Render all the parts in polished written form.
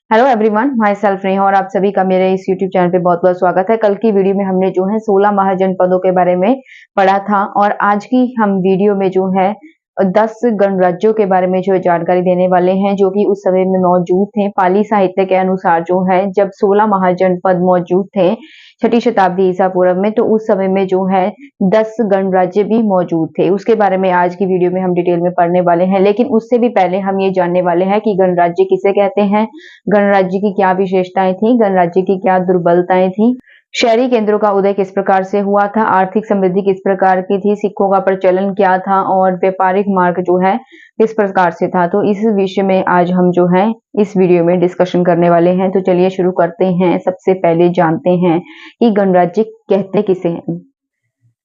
Hello everyone, my self Neha और आप सभी का मेरे इस यूट्यूब चैनल पे बहुत बहुत स्वागत है। कल की वीडियो में हमने जो है 16 महाजनपदों के बारे में पढ़ा था और आज की हम वीडियो में जो है 10 गणराज्यों के बारे में जो है जानकारी देने वाले हैं जो कि उस समय में मौजूद थे। पाली साहित्य के अनुसार जो है जब 16 महाजनपद मौजूद थे छठी शताब्दी ईसा पूर्व में, तो उस समय में जो है 10 गणराज्य भी मौजूद थे। उसके बारे में आज की वीडियो में हम डिटेल में पढ़ने वाले हैं, लेकिन उससे भी पहले हम ये जानने वाले हैं कि गणराज्य किसे कहते हैं, गणराज्य की क्या विशेषताएं थी, गणराज्य की क्या दुर्बलताएं थी, शहरी केंद्रों का उदय किस प्रकार से हुआ था, आर्थिक समृद्धि किस प्रकार की थी, सिक्कों का प्रचलन क्या था और व्यापारिक मार्ग जो है किस प्रकार से था। तो इस विषय में आज हम जो है इस वीडियो में डिस्कशन करने वाले हैं। तो चलिए शुरू करते हैं। सबसे पहले जानते हैं कि गणराज्य कहते किसे हैं।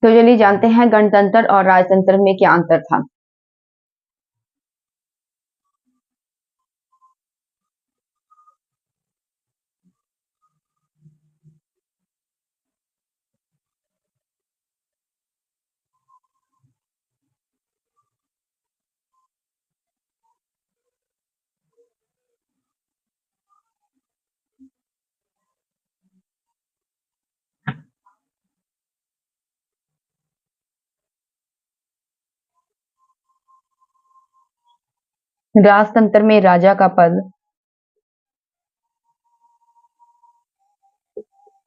तो चलिए जानते हैं गणतंत्र और राजतंत्र में क्या अंतर था। राजतंत्र में राजा का पद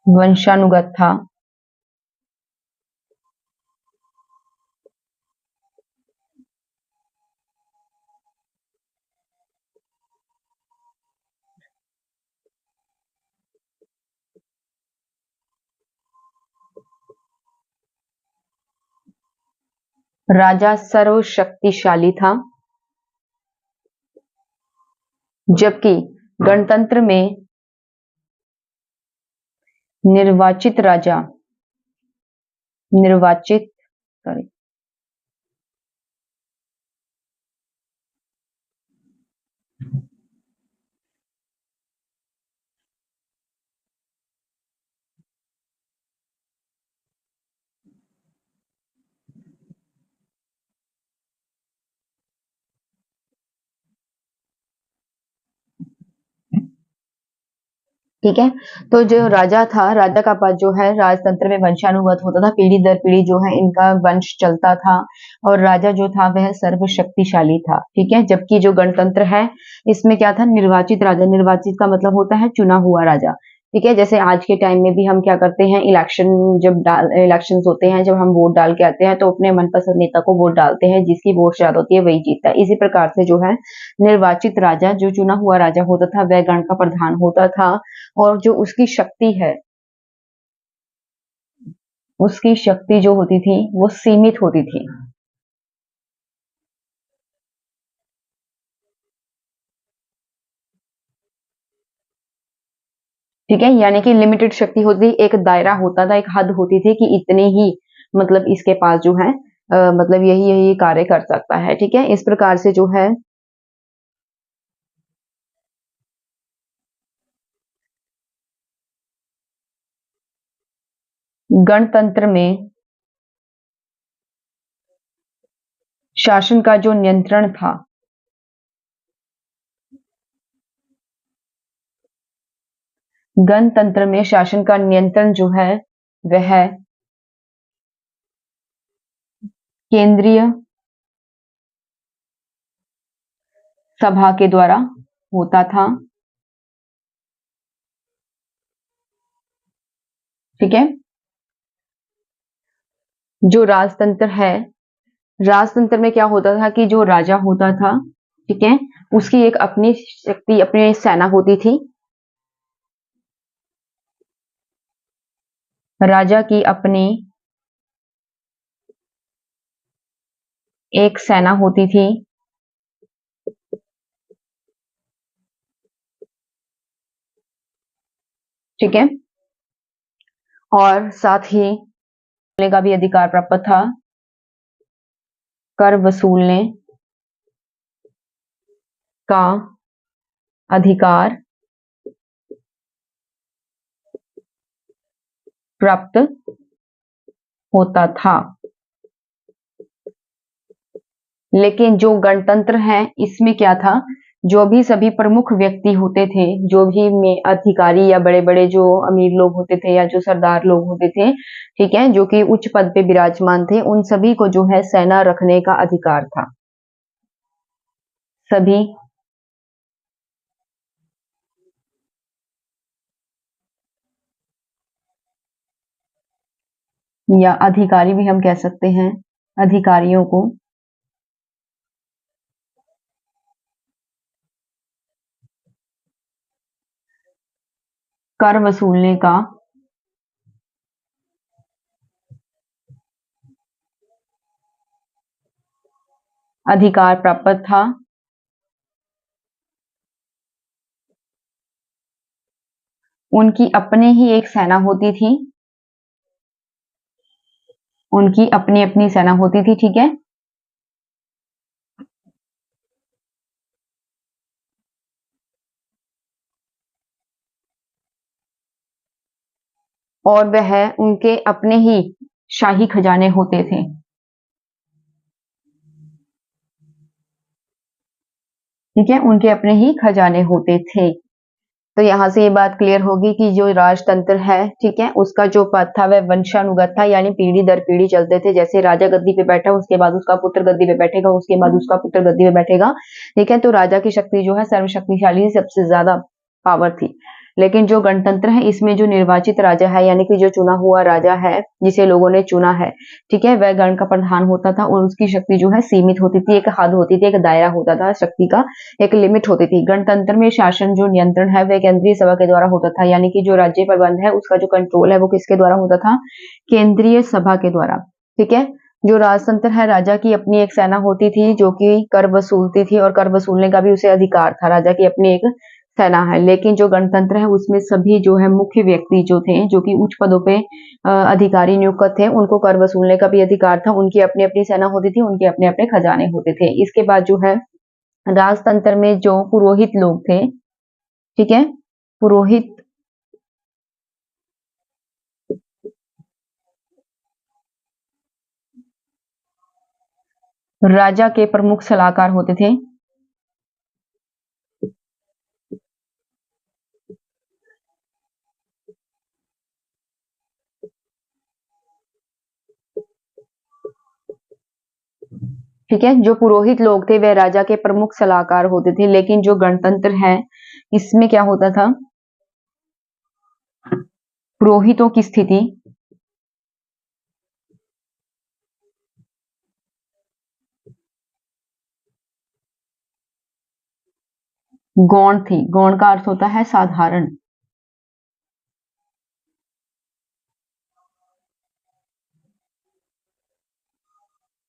वंशानुगत था। राजा सर्वशक्तिशाली था, जबकि गणतंत्र में निर्वाचित राजा निर्वाचित सॉरी ठीक है। तो जो राजा था, राजा का पद जो है राजतंत्र में वंशानुगत होता था, पीढ़ी दर पीढ़ी जो है इनका वंश चलता था और राजा जो था वह सर्वशक्तिशाली था। ठीक है। जबकि जो गणतंत्र है इसमें क्या था, निर्वाचित राजा। निर्वाचित का मतलब होता है चुना हुआ राजा। ठीक है। जैसे आज के टाइम में भी हम क्या करते हैं, इलेक्शन होते हैं, जब हम वोट डाल के आते हैं तो अपने मनपसंद नेता को वोट डालते हैं, जिसकी वोट ज्यादा होती है वही जीतता है। इसी प्रकार से जो है निर्वाचित राजा, जो चुना हुआ राजा होता था, वह गण का प्रधान होता था और जो उसकी शक्ति है, उसकी शक्ति जो होती थी वो सीमित होती थी। ठीक है। यानी कि लिमिटेड शक्ति होती, एक दायरा होता था, एक हद होती थी कि इतने ही मतलब इसके पास जो है मतलब यही यही कार्य कर सकता है। ठीक है। इस प्रकार से जो है गणतंत्र में शासन का जो नियंत्रण था, गणतंत्र में शासन का नियंत्रण जो है वह केंद्रीय सभा के द्वारा होता था। ठीक है। जो राजतंत्र है, राजतंत्र में क्या होता था कि जो राजा होता था, ठीक है, उसकी एक अपनी शक्ति, अपनी सेना होती थी। राजा की अपनी एक सेना होती थी। ठीक है। और साथ ही का भी अधिकार प्राप्त था, कर वसूलने का अधिकार प्राप्त होता था। लेकिन जो गणतंत्र है इसमें क्या था जो भी सभी प्रमुख व्यक्ति होते थे, जो भी में अधिकारी या बड़े-बड़े जो अमीर लोग होते थे या जो सरदार लोग होते थे, ठीक है, जो कि उच्च पद पे विराजमान थे, उन सभी को जो है सेना रखने का अधिकार था। सभी या अधिकारी भी हम कह सकते हैं, अधिकारियों को कर वसूलने का अधिकार प्राप्त था। उनकी अपनी ही एक सेना होती थी, उनकी अपनी-अपनी सेना होती थी, ठीक है? और वह उनके अपने ही शाही खजाने होते थे। ठीक है, उनके अपने ही खजाने होते थे। तो यहाँ से ये बात क्लियर होगी कि जो राजतंत्र है, ठीक है, उसका जो पद था वह वंशानुगत था, यानी पीढ़ी दर पीढ़ी चलते थे। जैसे राजा गद्दी पे बैठा, उसके बाद उसका पुत्र गद्दी पे बैठेगा, उसके बाद उसका पुत्र गद्दी पे बैठेगा, ठीक है। तो राजा की शक्ति जो है सर्वशक्तिशाली सबसे ज्यादा पावर थी। लेकिन जो गणतंत्र है, इसमें जो निर्वाचित राजा है, यानी कि जो चुना हुआ राजा है, जिसे लोगों ने चुना है, ठीक है, वह गण का प्रधान होता था और उसकी शक्ति जो है सीमित होती थी, एक हद होती थी, एक दायरा होता था शक्ति का, एक लिमिट होती थी। गणतंत्र में शासन जो नियंत्रण है वह केंद्रीय सभा के द्वारा होता था, यानी कि जो राज्य प्रबंध है उसका जो कंट्रोल है वो किसके द्वारा होता था? केंद्रीय सभा के द्वारा, ठीक है। जो राजतंत्र है, राजा की अपनी एक सेना होती थी जो कि कर वसूलती थी और कर वसूलने का भी उसे अधिकार था, राजा की अपनी एक सेना है। लेकिन जो गणतंत्र है उसमें सभी जो है मुख्य व्यक्ति जो थे, जो कि उच्च पदों पे अधिकारी नियुक्त थे, उनको कर वसूलने का भी अधिकार था। उनकी अपनी अपनी सेना होती थी, उनके अपने अपने खजाने होते थे। इसके बाद जो है राजतंत्र में जो पुरोहित लोग थे, ठीक है, पुरोहित राजा के प्रमुख सलाहकार होते थे। ठीक है, जो पुरोहित लोग थे वह राजा के प्रमुख सलाहकार होते थे। लेकिन जो गणतंत्र है, इसमें क्या होता था? पुरोहितों की स्थिति गौण थी। गौण का अर्थ होता है साधारण।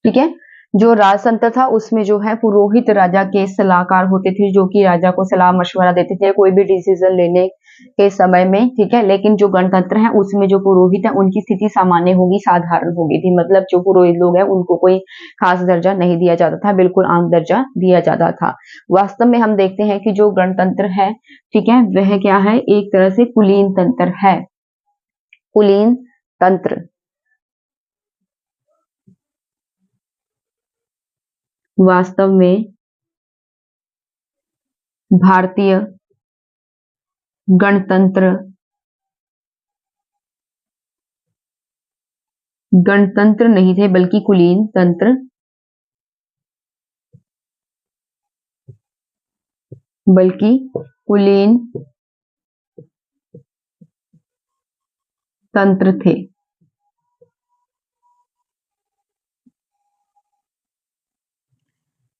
ठीक है, जो राजतंत्र था उसमें जो है पुरोहित राजा के सलाहकार होते थे, जो कि राजा को सलाह मशवरा देते थे कोई भी डिसीजन लेने के समय में, ठीक है। लेकिन जो गणतंत्र है उसमें जो पुरोहित है उनकी स्थिति सामान्य होगी, साधारण होगी थी। मतलब जो पुरोहित लोग हैं उनको कोई खास दर्जा नहीं दिया जाता था, बिल्कुल आम दर्जा दिया जाता था। वास्तव में हम देखते हैं कि जो गणतंत्र है, ठीक है, वह क्या है? एक तरह से कुलीन तंत्र है। कुलीन तंत्र वास्तव में भारतीय गणतंत्र गणतंत्र नहीं थे बल्कि कुलीन तंत्र, बल्कि कुलीन तंत्र थे।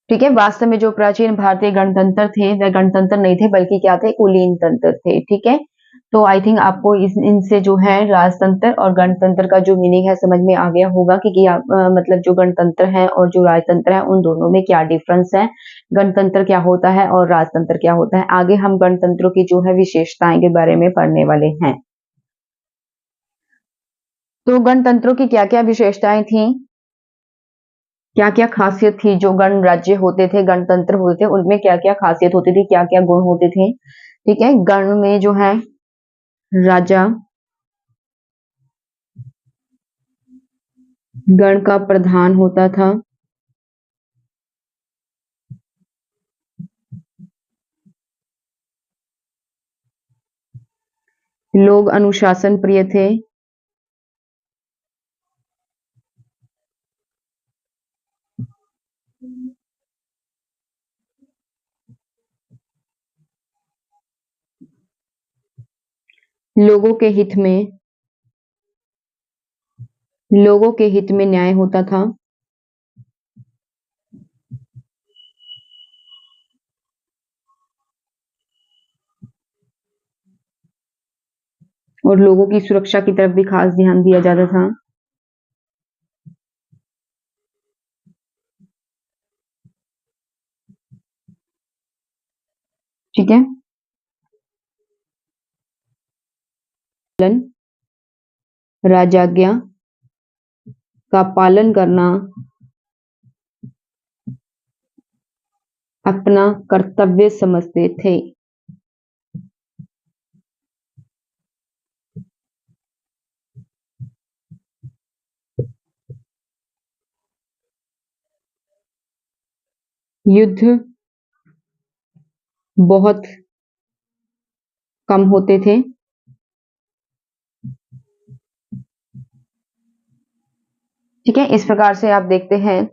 ठीक है, वास्तव में जो प्राचीन भारतीय गणतंत्र थे वह गणतंत्र नहीं थे बल्कि क्या थे? कुलीन तंत्र थे। ठीक है, तो आई थिंक आपको इनसे जो है राजतंत्र और गणतंत्र का जो मीनिंग है समझ में आ गया होगा कि आप मतलब जो गणतंत्र है और जो राजतंत्र है उन दोनों में क्या डिफरेंस है, गणतंत्र क्या होता है और राजतंत्र क्या होता है। आगे हम गणतंत्रों की जो है विशेषताएं के बारे में पढ़ने वाले हैं। तो गणतंत्रों की क्या क्या विशेषताएं थी, क्या क्या खासियत थी? जो गण राज्य होते थे, गणतंत्र होते थे, उनमें क्या क्या खासियत होती थी, क्या क्या गुण होते थे? ठीक है, गण में जो है राजा गण का प्रधान होता था, लोग अनुशासन प्रिय थे। लोगों के हित में न्याय होता था। और लोगों की सुरक्षा की तरफ भी खास ध्यान दिया जाता था। ठीक है। राजाज्ञा का पालन करना अपना कर्तव्य समझते थे। युद्ध बहुत कम होते थे। ठीक है, इस प्रकार से आप देखते हैं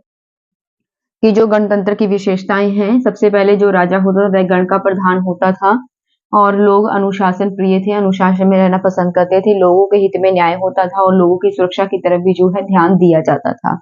कि जो गणतंत्र की विशेषताएं हैं, सबसे पहले जो राजा होता था वह गण का प्रधान होता था और लोग अनुशासन प्रिय थे, अनुशासन में रहना पसंद करते थे, लोगों के हित में न्याय होता था और लोगों की सुरक्षा की तरफ भी जो है ध्यान दिया जाता था।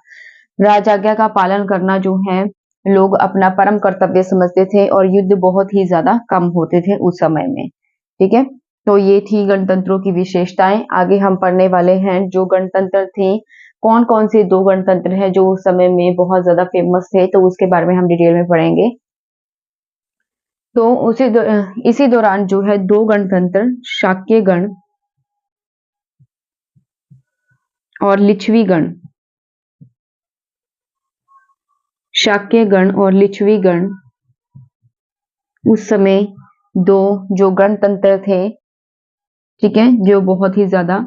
राजाज्ञा का पालन करना जो है लोग अपना परम कर्तव्य समझते थे और युद्ध बहुत ही ज्यादा कम होते थे उस समय में। ठीक है, तो ये थी गणतंत्रों की विशेषताएं। आगे हम पढ़ने वाले हैं जो गणतंत्र थे, कौन कौन से दो गणतंत्र हैं जो उस समय में बहुत ज्यादा फेमस थे, तो उसके बारे में हम डिटेल में पढ़ेंगे। तो इसी दौरान जो है दो गणतंत्र शाक्य गण और लिच्छवी गण, शाक्य गण और लिच्छवी गण, उस समय दो जो गणतंत्र थे, ठीक है, जो बहुत ही ज्यादा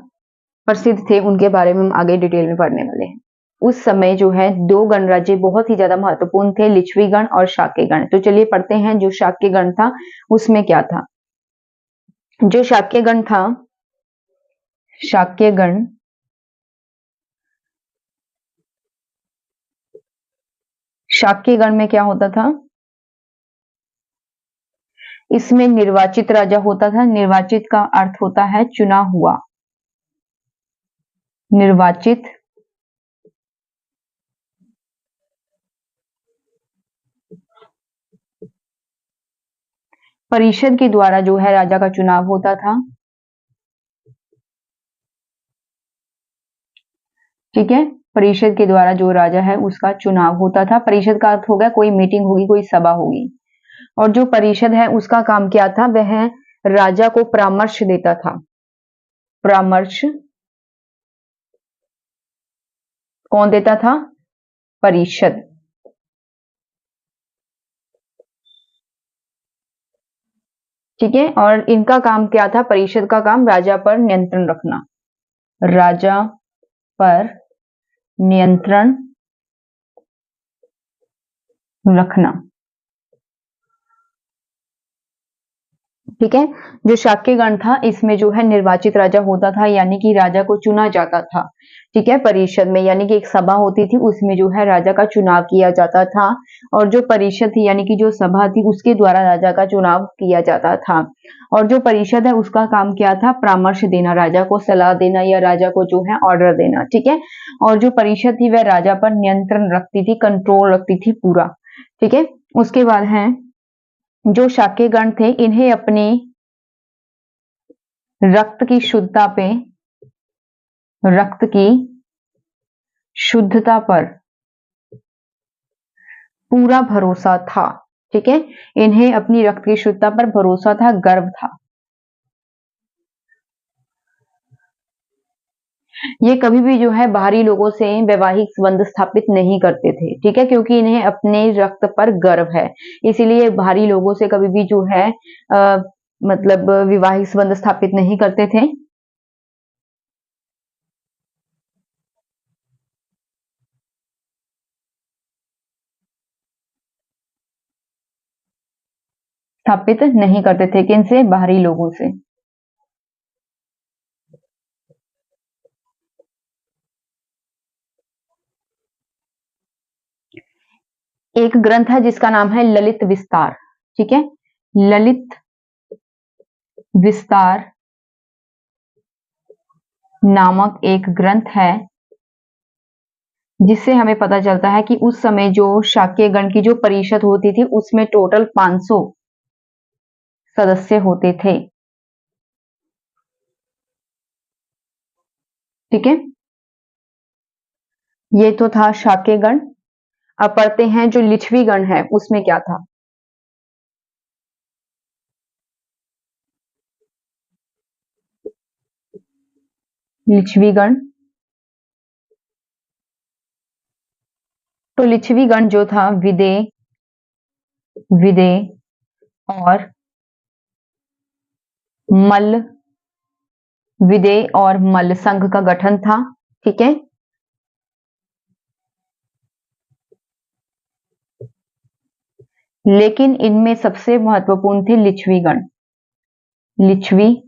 प्रसिद्ध थे, उनके बारे में हम आगे डिटेल में पढ़ने वाले हैं। उस समय जो है दो गणराज्य बहुत ही ज्यादा महत्वपूर्ण थे, लिच्छवी गण और शाक्य गण। तो चलिए पढ़ते हैं जो शाक्य गण था उसमें क्या था। जो शाक्य गण था, शाक्य गण शाक्य गण में क्या होता था, इसमें निर्वाचित राजा होता था। निर्वाचित का अर्थ होता है चुना हुआ, निर्वाचित परिषद के द्वारा जो है राजा का चुनाव होता था। ठीक है, परिषद के द्वारा जो राजा है उसका चुनाव होता था। परिषद का अर्थ हो गया कोई मीटिंग होगी, कोई सभा होगी, और जो परिषद है उसका काम क्या था, वह राजा को परामर्श देता था। परामर्श कौन देता था, परिषद। ठीक है, और इनका काम क्या था, परिषद का काम राजा पर नियंत्रण रखना, राजा पर नियंत्रण रखना। ठीक है, जो शाक्य गण था इसमें जो है निर्वाचित राजा होता था, यानी कि राजा को चुना जाता था। ठीक है, परिषद में यानी कि एक सभा होती थी, उसमें जो है राजा का चुनाव किया जाता था, और जो परिषद थी यानी कि जो सभा थी उसके द्वारा राजा का चुनाव किया जाता था। और जो परिषद है उसका काम क्या था, परामर्श देना, राजा को सलाह देना या राजा को जो है ऑर्डर देना। ठीक है, और जो परिषद थी वह राजा पर नियंत्रण रखती थी, कंट्रोल रखती थी पूरा। ठीक है, उसके बाद है जो शाक्य गण थे, इन्हें अपनी रक्त की शुद्धता पे, रक्त की शुद्धता पर पूरा भरोसा था। ठीक है, इन्हें अपनी रक्त की शुद्धता पर भरोसा था, गर्व था। ये कभी भी जो है बाहरी लोगों से वैवाहिक संबंध स्थापित नहीं करते थे। ठीक है, क्योंकि इन्हें अपने रक्त पर गर्व है, इसीलिए बाहरी लोगों से कभी भी जो है मतलब विवाहिक संबंध स्थापित नहीं करते थे। स्थापित नहीं करते थे, किनसे, बाहरी लोगों से। एक ग्रंथ है जिसका नाम है ललित विस्तार। ठीक है, ललित विस्तार नामक एक ग्रंथ है जिससे हमें पता चलता है कि उस समय जो शाक्य गण की जो परिषद होती थी उसमें टोटल 500 सदस्य होते थे। ठीक है, ये तो था शाक्य गण। अब पढ़ते हैं जो लिच्छवी गण है उसमें क्या था। लिच्छवी गण, तो लिच्छवी गण जो था विदेह, विदेह और मल्ल, विदेह और मल्ल संघ का गठन था। ठीक है, लेकिन इनमें सबसे महत्वपूर्ण थे लिच्छवी गण। लिच्छवी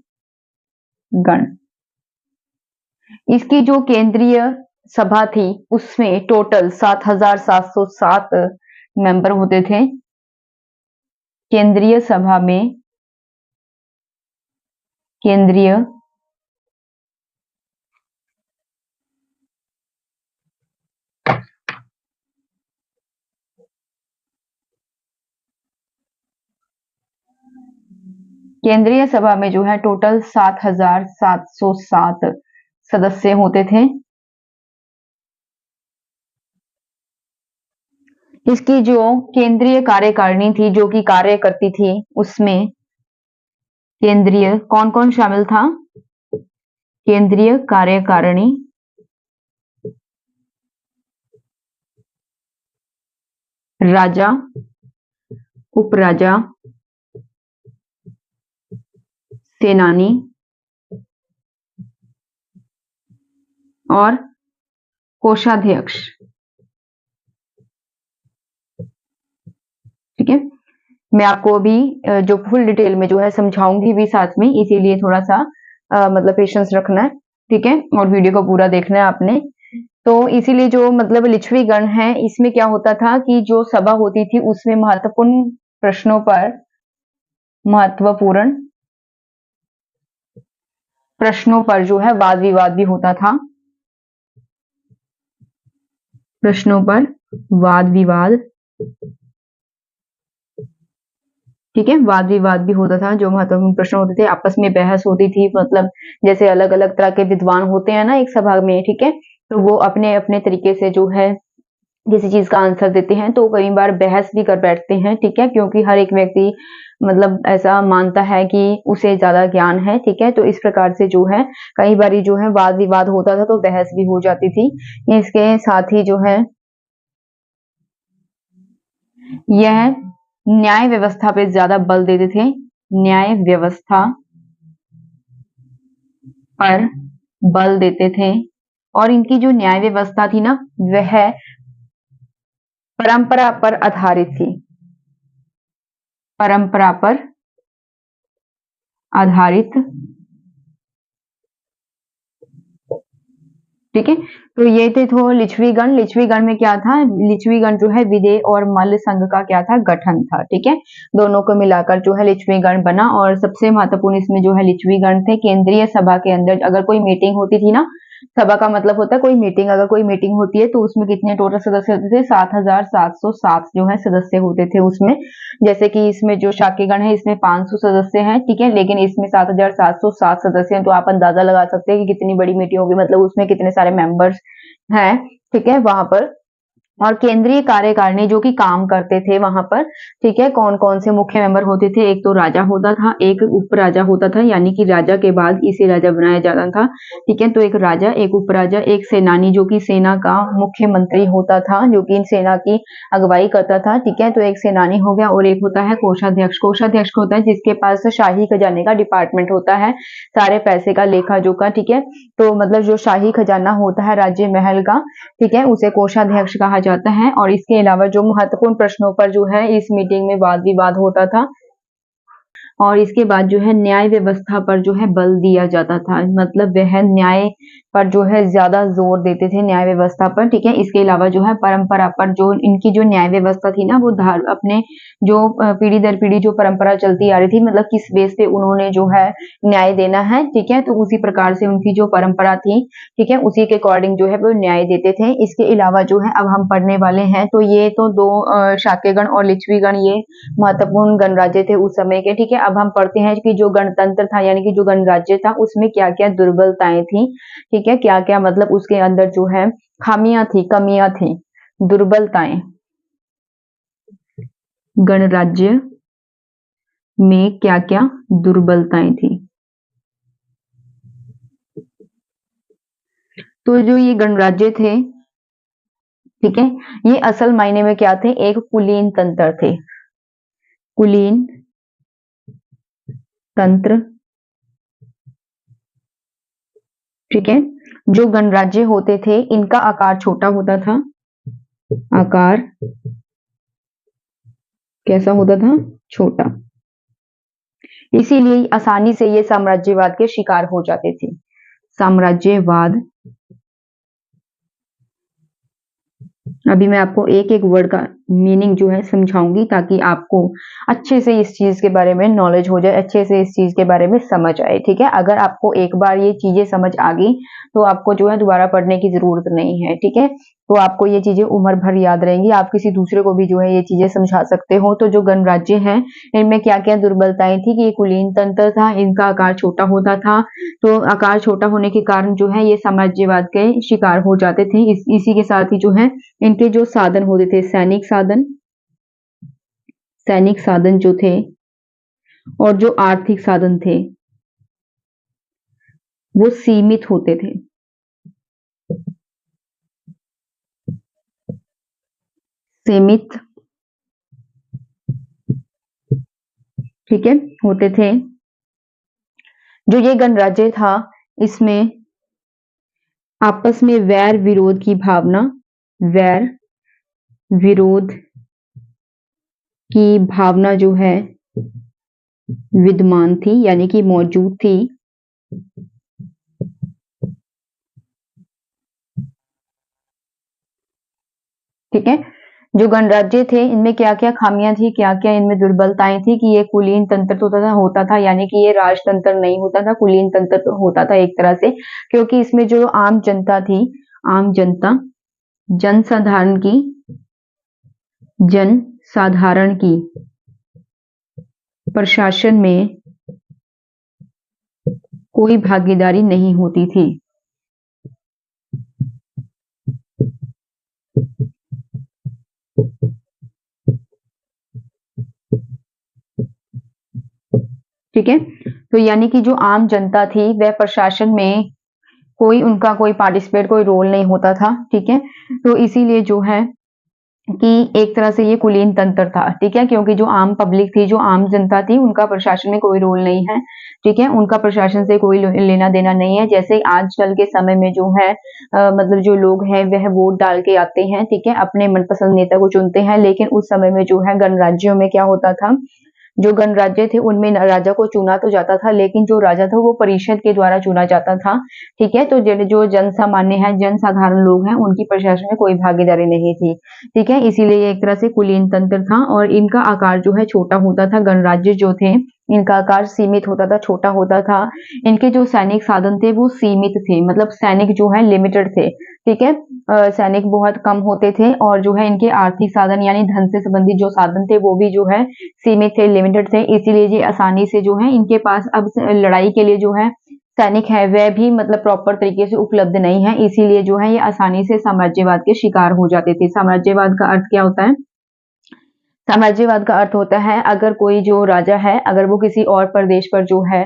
गण, इसकी जो केंद्रीय सभा थी उसमें टोटल 7,707 मेंबर होते थे। केंद्रीय सभा में, केंद्रीय केंद्रीय सभा में जो है टोटल 7,707 सदस्य होते थे। इसकी जो केंद्रीय कार्यकारिणी थी जो कि कार्य करती थी उसमें केंद्रीय कौन कौन शामिल था। केंद्रीय कार्यकारिणी राजा, उपराजा, सेनानी और कोषाध्यक्ष। ठीक है, मैं आपको अभी जो फुल डिटेल में जो है समझाऊंगी भी साथ में, इसीलिए थोड़ा सा मतलब पेशेंस रखना है। ठीक है, और वीडियो को पूरा देखना है आपने। तो इसीलिए जो मतलब लिच्छवी गण है इसमें क्या होता था कि जो सभा होती थी उसमें महत्वपूर्ण प्रश्नों पर, महत्वपूर्ण प्रश्नों पर जो है वाद विवाद भी होता था। प्रश्नों पर वाद विवाद, ठीक है, वाद विवाद भी होता था। जो महत्वपूर्ण प्रश्न होते थे आपस में बहस होती थी, मतलब जैसे अलग अलग तरह के विद्वान होते हैं ना एक सभा में। ठीक है, तो वो अपने अपने तरीके से जो है किसी चीज का आंसर देते हैं, तो कई बार बहस भी कर बैठते हैं। ठीक है, क्योंकि हर एक व्यक्ति मतलब ऐसा मानता है कि उसे ज्यादा ज्ञान है। ठीक है, तो इस प्रकार से जो है कई बार जो है वाद विवाद होता था, तो बहस भी हो जाती थी। इसके साथ ही जो है यह न्याय व्यवस्था पे ज्यादा बल देते थे। न्याय व्यवस्था पर बल देते थे, और इनकी जो न्याय व्यवस्था थी ना वह परंपरा पर आधारित थी। परंपरा पर आधारित। ठीक है, तो ये थे तो लिच्छवी गण। लिच्छवी गण में क्या था, लिच्छवी गण जो है विदेह और मल्ल संघ का क्या था, गठन था। ठीक है, दोनों को मिलाकर जो है लिच्छवी गण बना। और सबसे महत्वपूर्ण इसमें जो है लिच्छवी गण थे। केंद्रीय सभा के अंदर अगर कोई मीटिंग होती थी ना, सभा का मतलब होता है कोई मीटिंग, अगर कोई मीटिंग होती है तो उसमें कितने टोटल सदस्य होते थे, 7,707 जो है सदस्य होते थे उसमें। जैसे कि इसमें जो शाक्यगण है इसमें 500 सदस्य हैं। ठीक है, लेकिन इसमें 7,707 सदस्य हैं, तो आप अंदाजा लगा सकते हैं कि कितनी बड़ी मीटिंग होगी, मतलब उसमें कितने सारे मेंबर्स हैं। ठीक है, वहां पर और केंद्रीय कार्यकारिणी जो कि काम करते थे वहां पर। ठीक है, कौन कौन से मुख्य मेंबर होते थे, एक तो राजा होता था, एक उपराजा होता था, यानी कि राजा के बाद इसे राजा बनाया जाता था। ठीक है, तो एक राजा, एक उपराजा, एक सेनानी जो कि सेना का मुख्यमंत्री होता था, जो कि सेना की अगुवाई करता था। ठीक है, तो एक सेनानी हो गया, और एक होता है कोषाध्यक्ष। कोषाध्यक्ष होता है जिसके पास शाही खजाने का डिपार्टमेंट होता है, सारे पैसे का लेखा जोखा। ठीक है, तो मतलब जो शाही खजाना होता है राज्य महल का, ठीक है, उसे कोषाध्यक्ष कहा जाता है। और इसके अलावा जो महत्वपूर्ण प्रश्नों पर जो है इस मीटिंग में वाद विवाद होता था। और इसके बाद जो है न्याय व्यवस्था पर जो है बल दिया जाता था, मतलब वह न्याय पर जो है ज्यादा जोर देते थे, न्याय व्यवस्था पर, ठीक है। इसके अलावा जो है परंपरा पर, जो इनकी जो न्याय व्यवस्था थी ना, वो अपने जो पीढ़ी दर पीढ़ी जो परंपरा चलती आ रही थी, मतलब किस बेस पे उन्होंने जो है न्याय देना है, ठीक है, तो उसी प्रकार से उनकी जो परंपरा थी, ठीक है, उसी के अकॉर्डिंग जो है वो न्याय देते थे। इसके अलावा जो है अब हम पढ़ने वाले हैं, तो ये तो दो शाक्यगण और लिच्छवीगण, ये महत्वपूर्ण गणराज्य थे उस समय के, ठीक है। अब हम पढ़ते हैं कि जो गणतंत्र था, यानी कि जो गणराज्य था, उसमें क्या क्या दुर्बलताएं थी, ठीक है, क्या क्या मतलब उसके अंदर जो है खामियां थी, कमियां थी, दुर्बलताएं, गणराज्य में क्या क्या दुर्बलताएं थी। तो जो ये गणराज्य थे, ठीक है, ये असल मायने में क्या थे, एक कुलीन तंत्र थे, कुलीन तंत्र, ठीक है। जो गणराज्य होते थे, इनका आकार छोटा होता था, आकार कैसा होता था, छोटा, इसीलिए आसानी से ये साम्राज्यवाद के शिकार हो जाते थे। साम्राज्यवाद, अभी मैं आपको एक एक वर्ड का मीनिंग जो है समझाऊंगी, ताकि आपको अच्छे से इस चीज के बारे में नॉलेज हो जाए, अच्छे से इस चीज के बारे में समझ आए, ठीक है। अगर आपको एक बार ये चीजें समझ आ गई, तो आपको जो है दोबारा पढ़ने की जरूरत नहीं है, ठीक है। तो आपको ये चीजें उम्र भर याद रहेंगी, आप किसी दूसरे को भी जो है ये चीजें समझा सकते हो। तो जो गणराज्य है, इनमें क्या क्या दुर्बलताएं थी, कि ये कुलीन तंत्र था, इनका आकार छोटा होता था, तो आकार छोटा होने के कारण जो है ये साम्राज्यवाद के शिकार हो जाते थे। इसी के साथ ही जो है इनके जो साधन होते थे, सैनिक साधन, सैनिक साधन जो थे, और जो आर्थिक साधन थे, वो सीमित होते थे, सीमित, ठीक है, होते थे। जो ये गणराज्य था, इसमें आपस में वैर विरोध की भावना, वैर विरोध की भावना जो है विद्यमान थी, यानी कि मौजूद थी, ठीक है। जो गणराज्य थे, इनमें क्या क्या खामियां थी, क्या क्या इनमें दुर्बलताएं थी, कि ये कुलीन तंत्र तो होता था, यानी कि ये राजतंत्र नहीं होता था, कुलीन तंत्र तो होता था एक तरह से, क्योंकि इसमें जो आम जनता थी, आम जनता, जनसाधारण की, जनसाधारण की प्रशासन में कोई भागीदारी नहीं होती थी, ठीक है। तो यानी कि जो आम जनता थी, वह प्रशासन में कोई उनका कोई पार्टिसिपेट, कोई रोल नहीं होता था, ठीक है। तो इसीलिए जो है कि एक तरह से ये कुलीन तंत्र था, ठीक है, क्योंकि जो आम पब्लिक थी, जो आम जनता थी, उनका प्रशासन में कोई रोल नहीं है, ठीक है, उनका प्रशासन से कोई लेना देना नहीं है। जैसे आजकल के समय में जो है मतलब जो लोग हैं वह वोट डाल के आते हैं, ठीक है, अपने मनपसंद नेता को चुनते हैं, लेकिन उस समय में जो है गणराज्यों में क्या होता था, जो गणराज्य थे उनमें राजा को चुना तो जाता था, लेकिन जो राजा था वो परिषद के द्वारा चुना जाता था, ठीक है। तो जो जन सामान्य है, जनसाधारण लोग हैं, उनकी प्रशासन में कोई भागीदारी नहीं थी, ठीक है। इसीलिए ये एक तरह से कुलीन तंत्र था, और इनका आकार जो है छोटा होता था। गणराज्य जो थे, इनका आकार सीमित होता था, छोटा होता था। इनके जो सैनिक साधन थे वो सीमित थे, मतलब सैनिक जो है लिमिटेड थे, ठीक है, सैनिक बहुत कम होते थे। और जो है इनके आर्थिक साधन, यानी धन से संबंधित जो साधन थे, वो भी जो है सीमित थे, लिमिटेड थे। इसीलिए ये आसानी से जो है इनके पास अब लड़ाई के लिए जो है सैनिक है, वह भी मतलब प्रॉपर तरीके से उपलब्ध नहीं है, इसीलिए जो है ये आसानी से साम्राज्यवाद के शिकार हो जाते थे। साम्राज्यवाद का अर्थ क्या होता है, साम्राज्यवाद का अर्थ होता है, अगर कोई जो राजा है, अगर वो किसी और प्रदेश पर जो है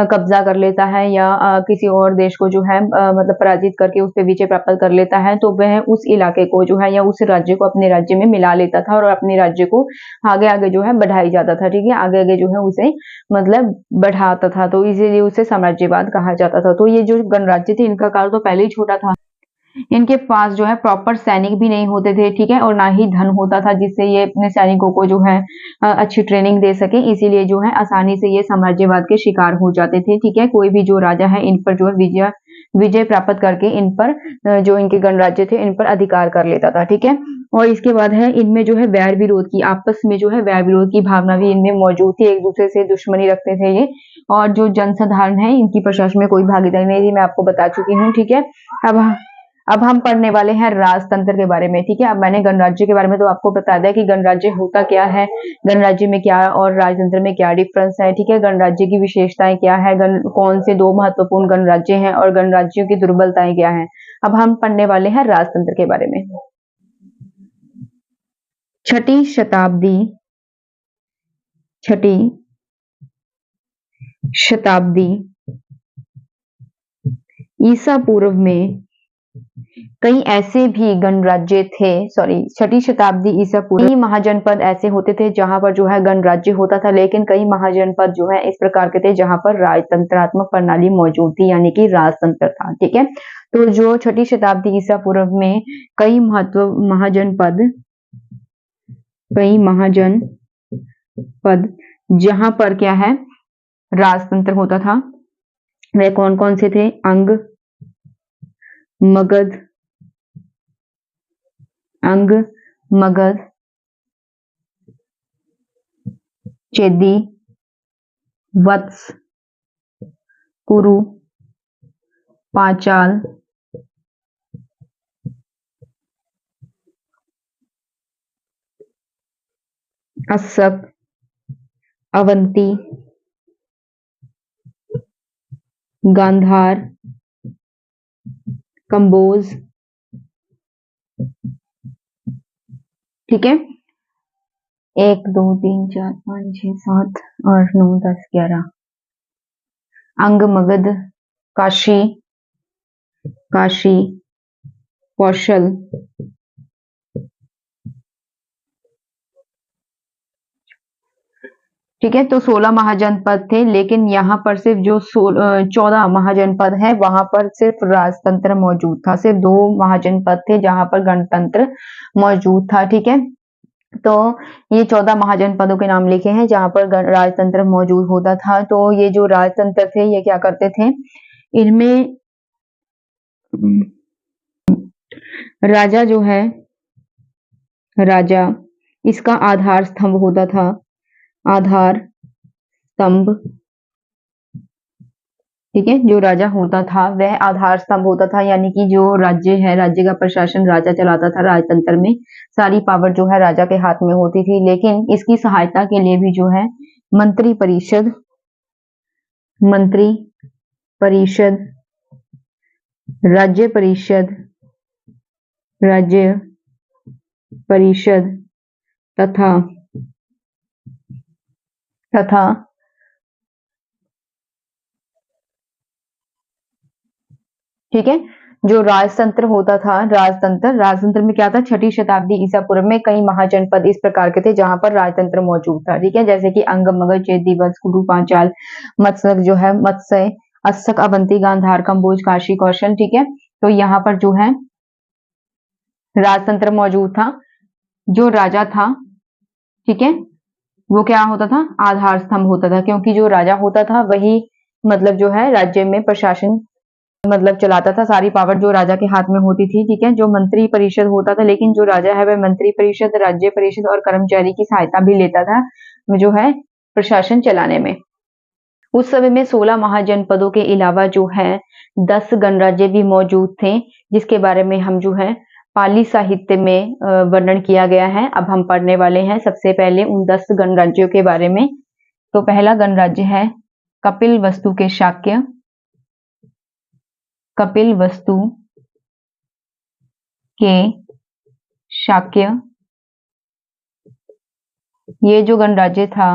कब्जा कर लेता है, या किसी और देश को जो है मतलब पराजित करके उस पर विजय प्राप्त कर लेता है, तो वह उस इलाके को जो है या उस राज्य को अपने राज्य में मिला लेता था, और अपने राज्य को आगे आगे जो है बढ़ाई जाता था, ठीक है, आगे आगे जो है उसे मतलब बढ़ाता था, तो इसीलिए उसे साम्राज्यवाद कहा जाता था। तो ये जो गणराज्य थे, इनका काल तो पहले ही छोटा था, इनके पास जो है प्रॉपर सैनिक भी नहीं होते थे, ठीक है, और ना ही धन होता था जिससे ये अपने सैनिकों को जो है अच्छी ट्रेनिंग दे सके, इसीलिए जो है आसानी से ये साम्राज्यवाद के शिकार हो जाते थे, ठीक है। कोई भी जो राजा है इन पर जो है विजय विजय प्राप्त करके इन पर जो इनके गणराज्य थे इन पर अधिकार कर लेता था। ठीक है, और इसके बाद है इनमें जो है वैर विरोध की, आपस में जो है वैर विरोध की भावना भी इनमें मौजूद थी, एक दूसरे से दुश्मनी रखते थे ये। और जो जनसाधारण है इनकी प्रशासन में कोई भागीदारी नहीं थी, मैं आपको बता चुकी हूँ। ठीक है, अब हम पढ़ने वाले हैं राजतंत्र के बारे में। ठीक है, अब मैंने गणराज्य के बारे में तो आपको बता दिया कि गणराज्य होता क्या है, गणराज्य में क्या और राजतंत्र में क्या डिफरेंस है। ठीक है, गणराज्य की विशेषताएं क्या है, कौन से दो महत्वपूर्ण गणराज्य हैं और गणराज्यों की दुर्बलताएं क्या हैं। अब हम पढ़ने वाले हैं राजतंत्र के बारे में। छठी शताब्दी ईसा पूर्व में कई ऐसे भी गणराज्य थे, छठी शताब्दी ईसा पूर्व कई महाजनपद ऐसे होते थे जहां पर जो है गणराज्य होता था, लेकिन कई महाजनपद जो है इस प्रकार के थे जहां पर राजतंत्रात्मक प्रणाली मौजूद थी, यानी कि राजतंत्र था। ठीक है, तो जो छठी शताब्दी ईसा पूर्व में कई महाजनपद जहां पर क्या है राजतंत्र होता था, वे कौन कौन से थे? अंग, मगध, चेदी, वत्स, कुरु, पांचाल, अस्सक, अवंती, गांधार, कंबोज। ठीक है, 1 2 3 4 5 6 7 8 9 10 11 अंग, मगध, काशी, कौशल, ठीक है, तो 16 महाजनपद थे, लेकिन यहाँ पर सिर्फ जो 14 महाजनपद है वहां पर सिर्फ राजतंत्र मौजूद था, सिर्फ 2 महाजनपद थे जहां पर गणतंत्र मौजूद था। ठीक है, तो ये 14 महाजनपदों के नाम लिखे हैं जहां पर राजतंत्र मौजूद होता था। तो ये जो राजतंत्र थे ये क्या करते थे, इनमें राजा जो है, राजा इसका आधार स्तंभ होता था, आधार स्तंभ। ठीक है, जो राजा होता था वह आधार स्तंभ होता था, यानी कि जो राज्य है, राज्य का प्रशासन राजा चलाता था। राजतंत्र में सारी पावर जो है राजा के हाथ में होती थी, लेकिन इसकी सहायता के लिए भी जो है मंत्री परिषद, राज्य परिषद तथा ठीक है, जो राजतंत्र होता था, राजतंत्र में क्या था, छठी शताब्दी ईसा पूर्व में कई महाजनपद इस प्रकार के थे जहां पर राजतंत्र मौजूद था। ठीक है, जैसे कि अंग, मगध, चेदी, वत्स, कुरु, पांचाल, मत्स्य जो है मत्स्य, अस्सक, अवंती, गांधार, कंबोज, काशी, कौशल। ठीक है, तो यहाँ पर जो है राजतंत्र मौजूद था। जो राजा था, ठीक है, वो क्या होता था, आधार स्तंभ होता था, क्योंकि जो राजा होता था वही मतलब जो है राज्य में प्रशासन मतलब चलाता था, सारी पावर जो राजा के हाथ में होती थी। ठीक है, जो मंत्री परिषद होता था, लेकिन जो राजा है वह मंत्री परिषद, राज्य परिषद और कर्मचारी की सहायता भी लेता था जो है प्रशासन चलाने में। उस समय में 16 महाजनपदों के अलावा जो है 10 गणराज्य भी मौजूद थे, जिसके बारे में हम जो है पाली साहित्य में वर्णन किया गया है। अब हम पढ़ने वाले हैं सबसे पहले उन 10 गणराज्यों के बारे में। तो पहला गणराज्य है कपिलवस्तु के शाक्य, ये जो गणराज्य था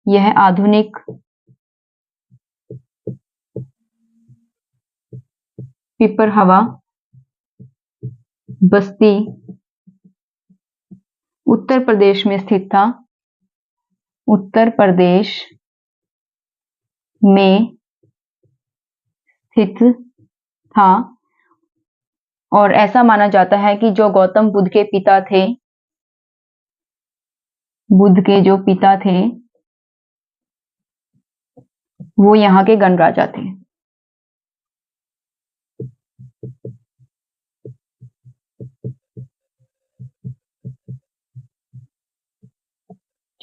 यह आधुनिक पिपरहवा, बस्ती, उत्तर प्रदेश में स्थित था। उत्तर प्रदेश में स्थित था, और ऐसा माना जाता है कि जो गौतम बुद्ध के पिता थे, वो यहाँ के गणराजा थे।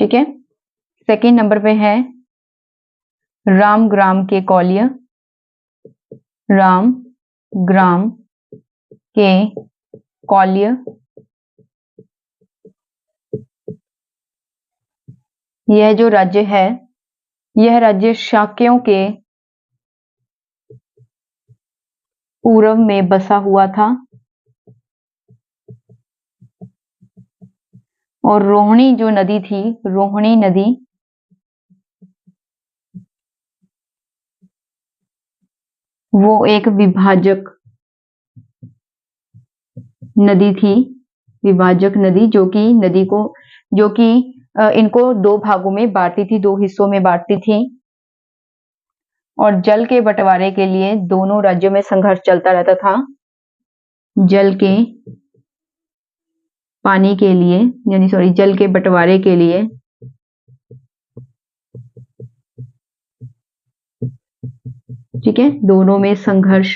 ठीक है। सेकंड नंबर पे है राम ग्राम के कौलिय, राम ग्राम के कौलिय। यह जो राज्य है, यह राज्य शाक्यों के पूर्व में बसा हुआ था और रोहिणी जो नदी थी, रोहिणी नदी वो एक विभाजक नदी थी, विभाजक नदी जो कि इनको दो भागों में बांटती थी, दो हिस्सों में बांटती थी। और जल के बंटवारे के लिए दोनों राज्यों में संघर्ष चलता रहता था। जल के पानी के लिए जल के बंटवारे के लिए ठीक है, दोनों में संघर्ष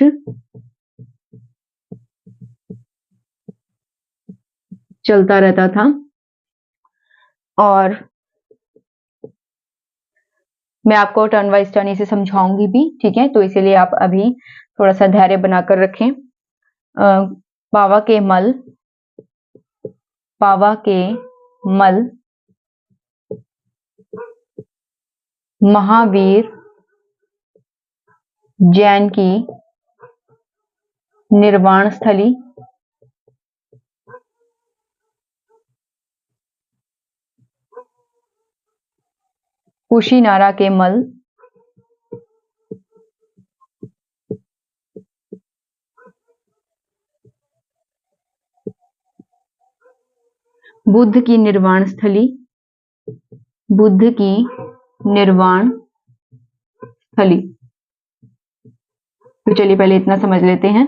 चलता रहता था। और मैं आपको टर्न वाइज टर्न इसे समझाऊंगी भी, ठीक है, तो इसीलिए आप अभी थोड़ा सा धैर्य बनाकर रखें। पावा के मल, पावा के मल महावीर जैन की निर्वाण स्थली, कुशीनारा के मल बुद्ध की निर्वाण स्थली, बुद्ध की निर्वाण स्थली। तो चलिए पहले इतना समझ लेते हैं।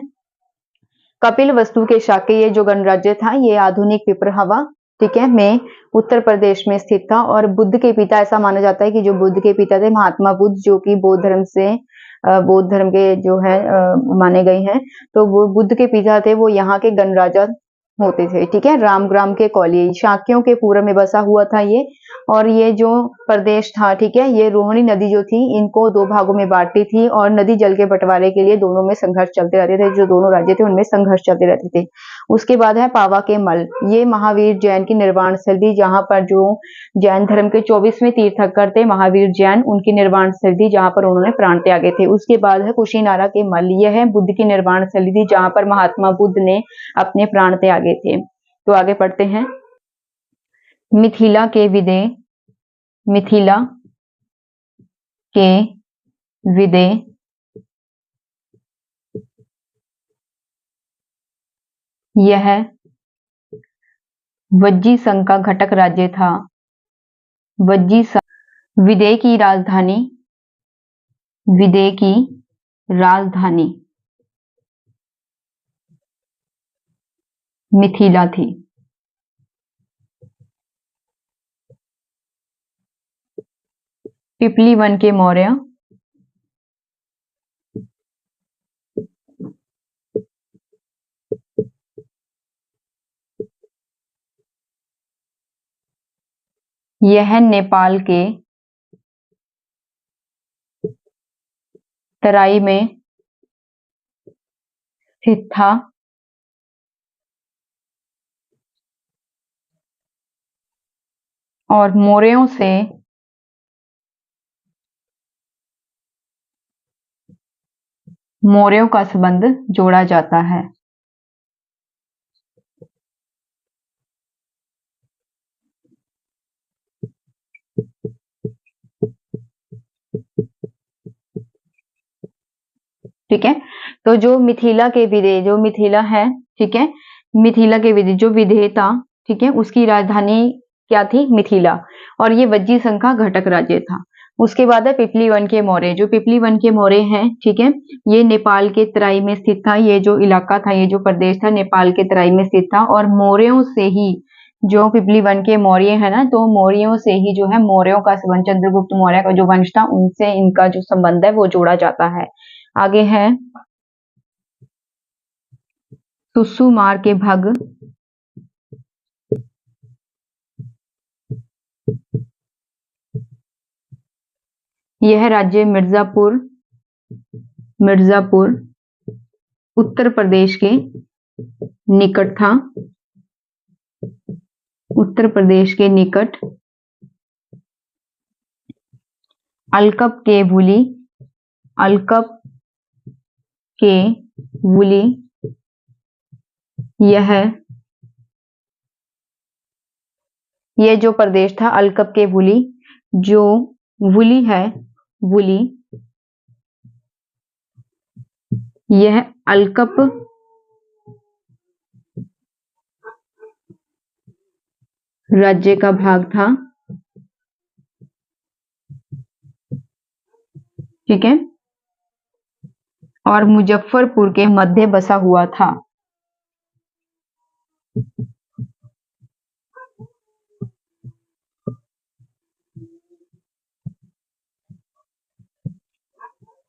कपिलवस्तु के शाक्य जो गणराज्य था, ये आधुनिक पिपरहवा, ठीक है, में उत्तर प्रदेश में स्थित था। और बुद्ध के पिता, ऐसा माना जाता है कि जो बुद्ध के पिता थे महात्मा बुद्ध, जो कि बौद्ध धर्म के जो है माने गए हैं, तो वो बुद्ध के पिता थे, वो यहाँ के गणराजा होते थे, ठीक है। रामग्राम के कौलिय, शाक्यों के पूर्व में बसा हुआ था ये। और ये जो प्रदेश था, ठीक है, ये रोहिणी नदी जो थी, इनको दो भागों में बांटती थी और नदी जल के बंटवारे के लिए दोनों में संघर्ष चलते रहते थे, जो दोनों राज्य थे उनमें संघर्ष चलते रहते थे। उसके बाद है पावा के मल, ये महावीर जैन की निर्वाण स्थल थी, जहां पर जो जैन धर्म के 24वें तीर्थंकर थे महावीर जैन, उनकी निर्वाण स्थल थी, जहां पर उन्होंने प्राण त्यागे थे। उसके बाद है कुशीनारा के मल, यह है बुद्ध की निर्वाण स्थली थी, जहां पर महात्मा बुद्ध ने अपने प्राण त्यागे थे। तो आगे पढ़ते हैं। मिथिला के विदेह, मिथिला के विदेह यह वज्जी संघ का घटक राज्य था। वज्जी संघ, विदेह की राजधानी, विदेह की राजधानी मिथिला थी। पिपली वन के मौर्य, यह नेपाल के तराई में स्थित था और मौर्यों से मौर्यों का संबंध जोड़ा जाता है। ठीक है, तो जो मिथिला के विदेह, जो मिथिला है, ठीक है, मिथिला के विदेह जो विदेह था, ठीक है, उसकी राजधानी क्या थी? मिथिला। और ये वज्जी संघ का घटक राज्य था। उसके बाद है पिपली वन के मौर्य, जो पिपली वन के मौर्य हैं, ठीक है, ये नेपाल के तराई में स्थित था। ये जो इलाका था, ये जो प्रदेश था, नेपाल के तराई में स्थित था। और मौर्यों से ही, जो पिपली वन के मौर्य है ना, तो मौर्यों से ही जो है मौर्यों का संबंध, चंद्रगुप्त मौर्य का जो वंश था, उनसे इनका जो संबंध है वो जोड़ा जाता है। आगे है सुसुमार के भग, यह राज्य मिर्जापुर उत्तर प्रदेश के निकट था। उत्तर प्रदेश के निकट अलकप के वुली यह जो प्रदेश था अलकप के वुली, जो वुली है वुली, यह अलकप राज्य का भाग था। ठीक है, और मुजफ्फरपुर के मध्य बसा हुआ था।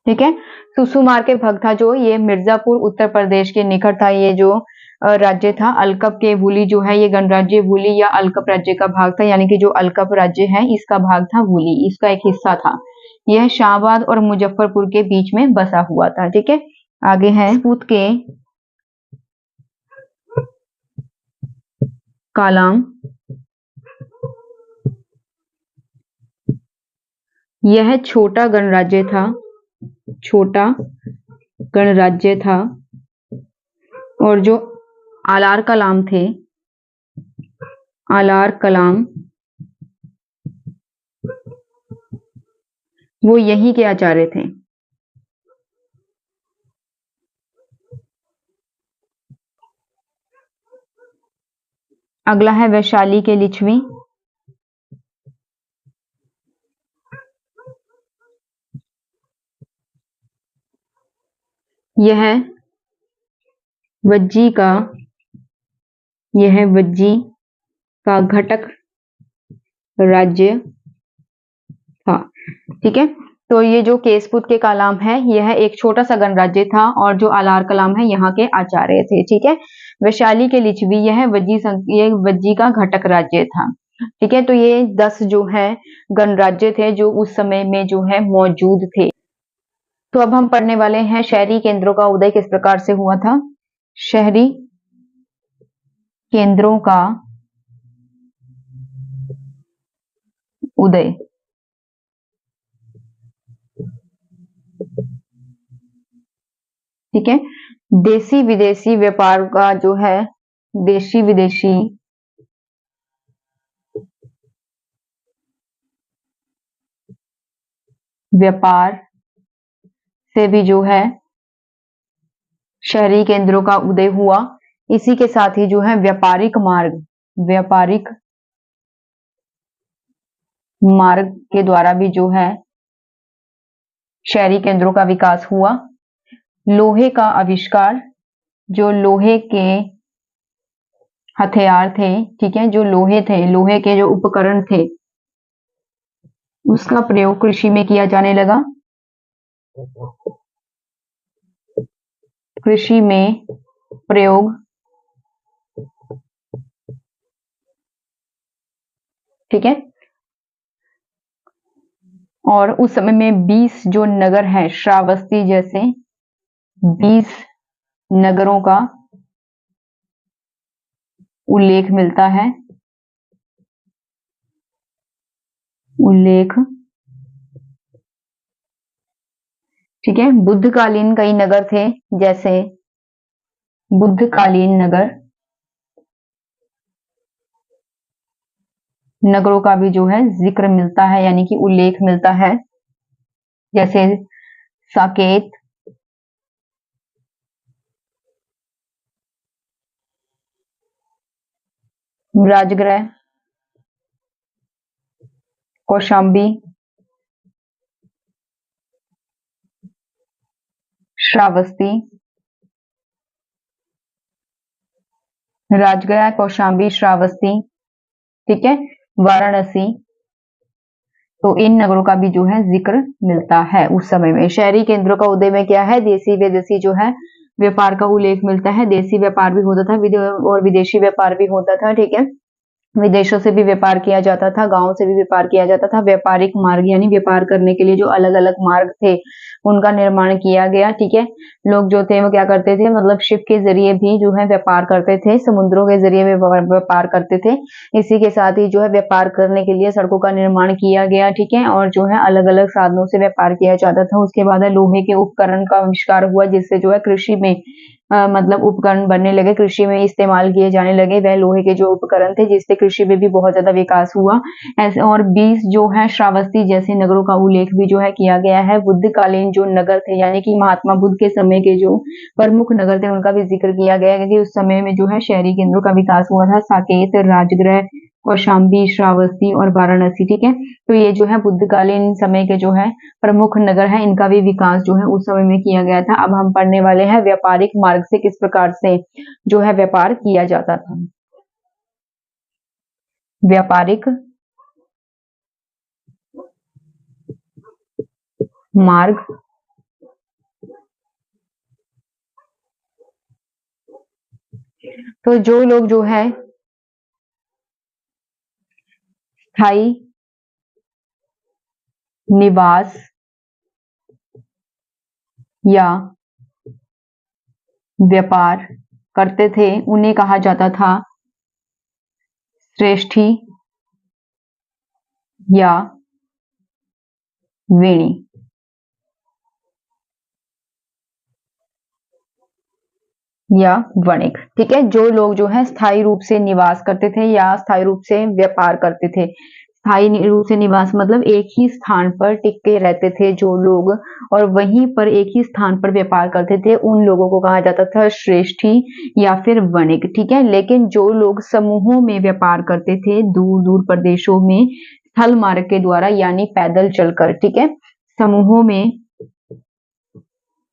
ठीक है, सुसुमार के भग था जो ये मिर्जापुर उत्तर प्रदेश के निकट था। ये जो राज्य था अलकप के वुली जो है, ये गणराज्य वुली या अलकप राज्य का भाग था, यानी कि जो अलकप राज्य है इसका भाग था वुली, इसका एक हिस्सा था। यह शाहबाद और मुजफ्फरपुर के बीच में बसा हुआ था। ठीक है, आगे है राजपूत के कालाम। यह छोटा गणराज्य था और जो आलार कलाम वो यहीं के आचार्य थे। अगला है वैशाली के लिच्छवी। यह वज्जी का घटक राज्य था। ठीक है, तो ये जो केसपुत के कालाम है यह एक छोटा सा गणराज्य था और जो आलार कलाम है यहाँ के आचार्य थे। ठीक है, वैशाली के लिच्छवी यह वज्जी का घटक राज्य था। ठीक है, तो ये 10 जो है गणराज्य थे जो उस समय में जो है मौजूद थे। तो अब हम पढ़ने वाले हैं शहरी केंद्रों का उदय किस प्रकार से हुआ था। शहरी केंद्रों का उदय ठीक है, देशी विदेशी व्यापार का जो है देशी विदेशी व्यापार से भी जो है शहरी केंद्रों का उदय हुआ। इसी के साथ ही जो है व्यापारिक मार्ग के द्वारा भी जो है शहरी केंद्रों का विकास हुआ। लोहे का आविष्कार, जो लोहे के हथियार थे, ठीक है, जो लोहे के जो उपकरण थे उसका प्रयोग कृषि में किया जाने लगा। कृषि में प्रयोग, ठीक है, और उस समय में 20 जो नगर हैं श्रावस्ती जैसे 20 नगरों का उल्लेख मिलता है। ठीक है, बुद्धकालीन कई नगर थे, जैसे बुद्धकालीन नगरों का भी जो है जिक्र मिलता है, यानी कि उल्लेख मिलता है, जैसे साकेत, राजगृह, कौशाम्बी, श्रावस्ती, राजगृह, कौशाम्बी, श्रावस्ती, ठीक है, वाराणसी। तो इन नगरों का भी जो है जिक्र मिलता है उस समय में। शहरी केंद्रों का उदय में क्या है, देशी विदेशी जो है व्यापार का उल्लेख मिलता है। देशी व्यापार भी होता था और विदेशी व्यापार भी होता था। ठीक है, विदेशों से भी व्यापार किया जाता था, गाँव से भी व्यापार किया जाता था। व्यापारिक मार्ग यानी व्यापार करने के लिए जो अलग-अलग मार्ग थे, उनका निर्माण किया गया, ठीक है। लोग जो थे वो क्या करते थे, मतलब शिप के ज़रिए भी जो है व्यापार करते थे, समुद्रों के ज़रिए भी व्यापार करते थे। इसी के साथ ही जो है व्यापार करने के लिए सड़कों का निर्माण किया गया, ठीक है, और जो है अलग-अलग साधनों से व्यापार किया जाता था। उसके बाद है लोहे के उपकरण का आविष्कार हुआ, जिससे जो है कृषि में मतलब उपकरण बनने लगे, कृषि में इस्तेमाल किए जाने लगे वह लोहे के जो उपकरण थे, जिससे कृषि में भी बहुत ज़्यादा विकास हुआ। ऐसे और 20 जो है श्रावस्ती जैसे नगरों का उल्लेख भी जो है किया गया है। बुद्धकालीन जो नगर थे यानी कि महात्मा बुद्ध के समय के जो प्रमुख नगर थे उनका भी ज़िक्र किया गया है, क्योंकि उस समय में जो है शहरी केंद्रों का विकास हुआ था। साकेत, राजगृह, कौशाम्बी, श्रावस्ती और वाराणसी, ठीक है। तो ये जो है बुद्धकालीन समय के जो है प्रमुख नगर है, इनका भी विकास जो है उस समय में किया गया था। अब हम पढ़ने वाले हैं व्यापारिक मार्ग से किस प्रकार से जो है व्यापार किया जाता था। व्यापारिक मार्ग तो जो लोग जो है स्थायी निवास या व्यापार करते थे उन्हें कहा जाता था श्रेष्ठी या वेणी। या वणिक, ठीक है। जो लोग जो है स्थायी रूप से निवास करते थे या स्थायी रूप से व्यापार करते थे। स्थायी रूप से निवास मतलब एक ही स्थान पर टिक के रहते थे जो लोग, और वहीं पर एक ही स्थान पर व्यापार करते थे, उन लोगों को कहा जाता था श्रेष्ठी या फिर वणिक, ठीक है। लेकिन जो लोग समूहों में व्यापार करते थे दूर दूर प्रदेशों में स्थल मार्ग के द्वारा यानी पैदल चलकर, ठीक है, समूहों में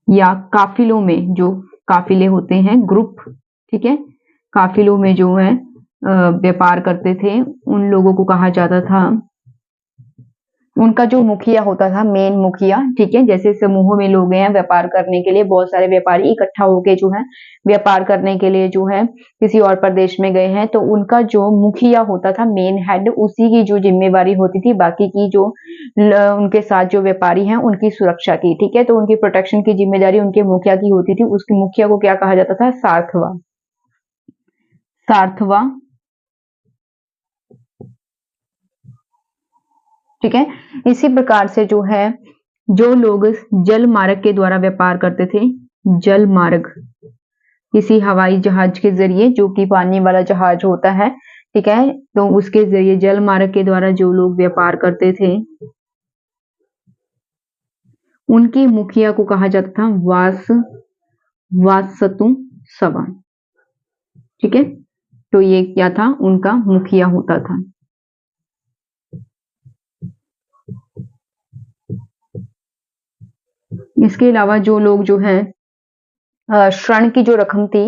या काफिलों में, जो काफिले होते हैं ग्रुप, ठीक है, काफिलों में जो है व्यापार करते थे उन लोगों को कहा जाता था, उनका जो मुखिया होता था, मेन मुखिया, ठीक है। जैसे समूहों में लोग हैं व्यापार करने के लिए, बहुत सारे व्यापारी इकट्ठा होके जो है व्यापार करने के लिए जो है किसी और प्रदेश में गए हैं, तो उनका जो मुखिया होता था, मेन हेड, उसी की जो जिम्मेवारी होती थी बाकी की जो उनके साथ जो व्यापारी हैं उनकी सुरक्षा की, ठीक है। तो उनकी प्रोटेक्शन की जिम्मेदारी उनके मुखिया की होती थी। उसके मुखिया को क्या कहा जाता था, सार्थवा। सार्थवा, ठीक है। इसी प्रकार से जो है जो लोग जल मार्ग के द्वारा व्यापार करते थे, जल मार्ग किसी हवाई जहाज के जरिए, जो कि पानी वाला जहाज होता है, ठीक है, तो उसके जरिए जल मार्ग के द्वारा जो लोग व्यापार करते थे उनके मुखिया को कहा जाता था वासतु सवा, ठीक है। तो ये क्या था, उनका मुखिया होता था। इसके अलावा जो लोग जो है ऋण की जो रकम थी,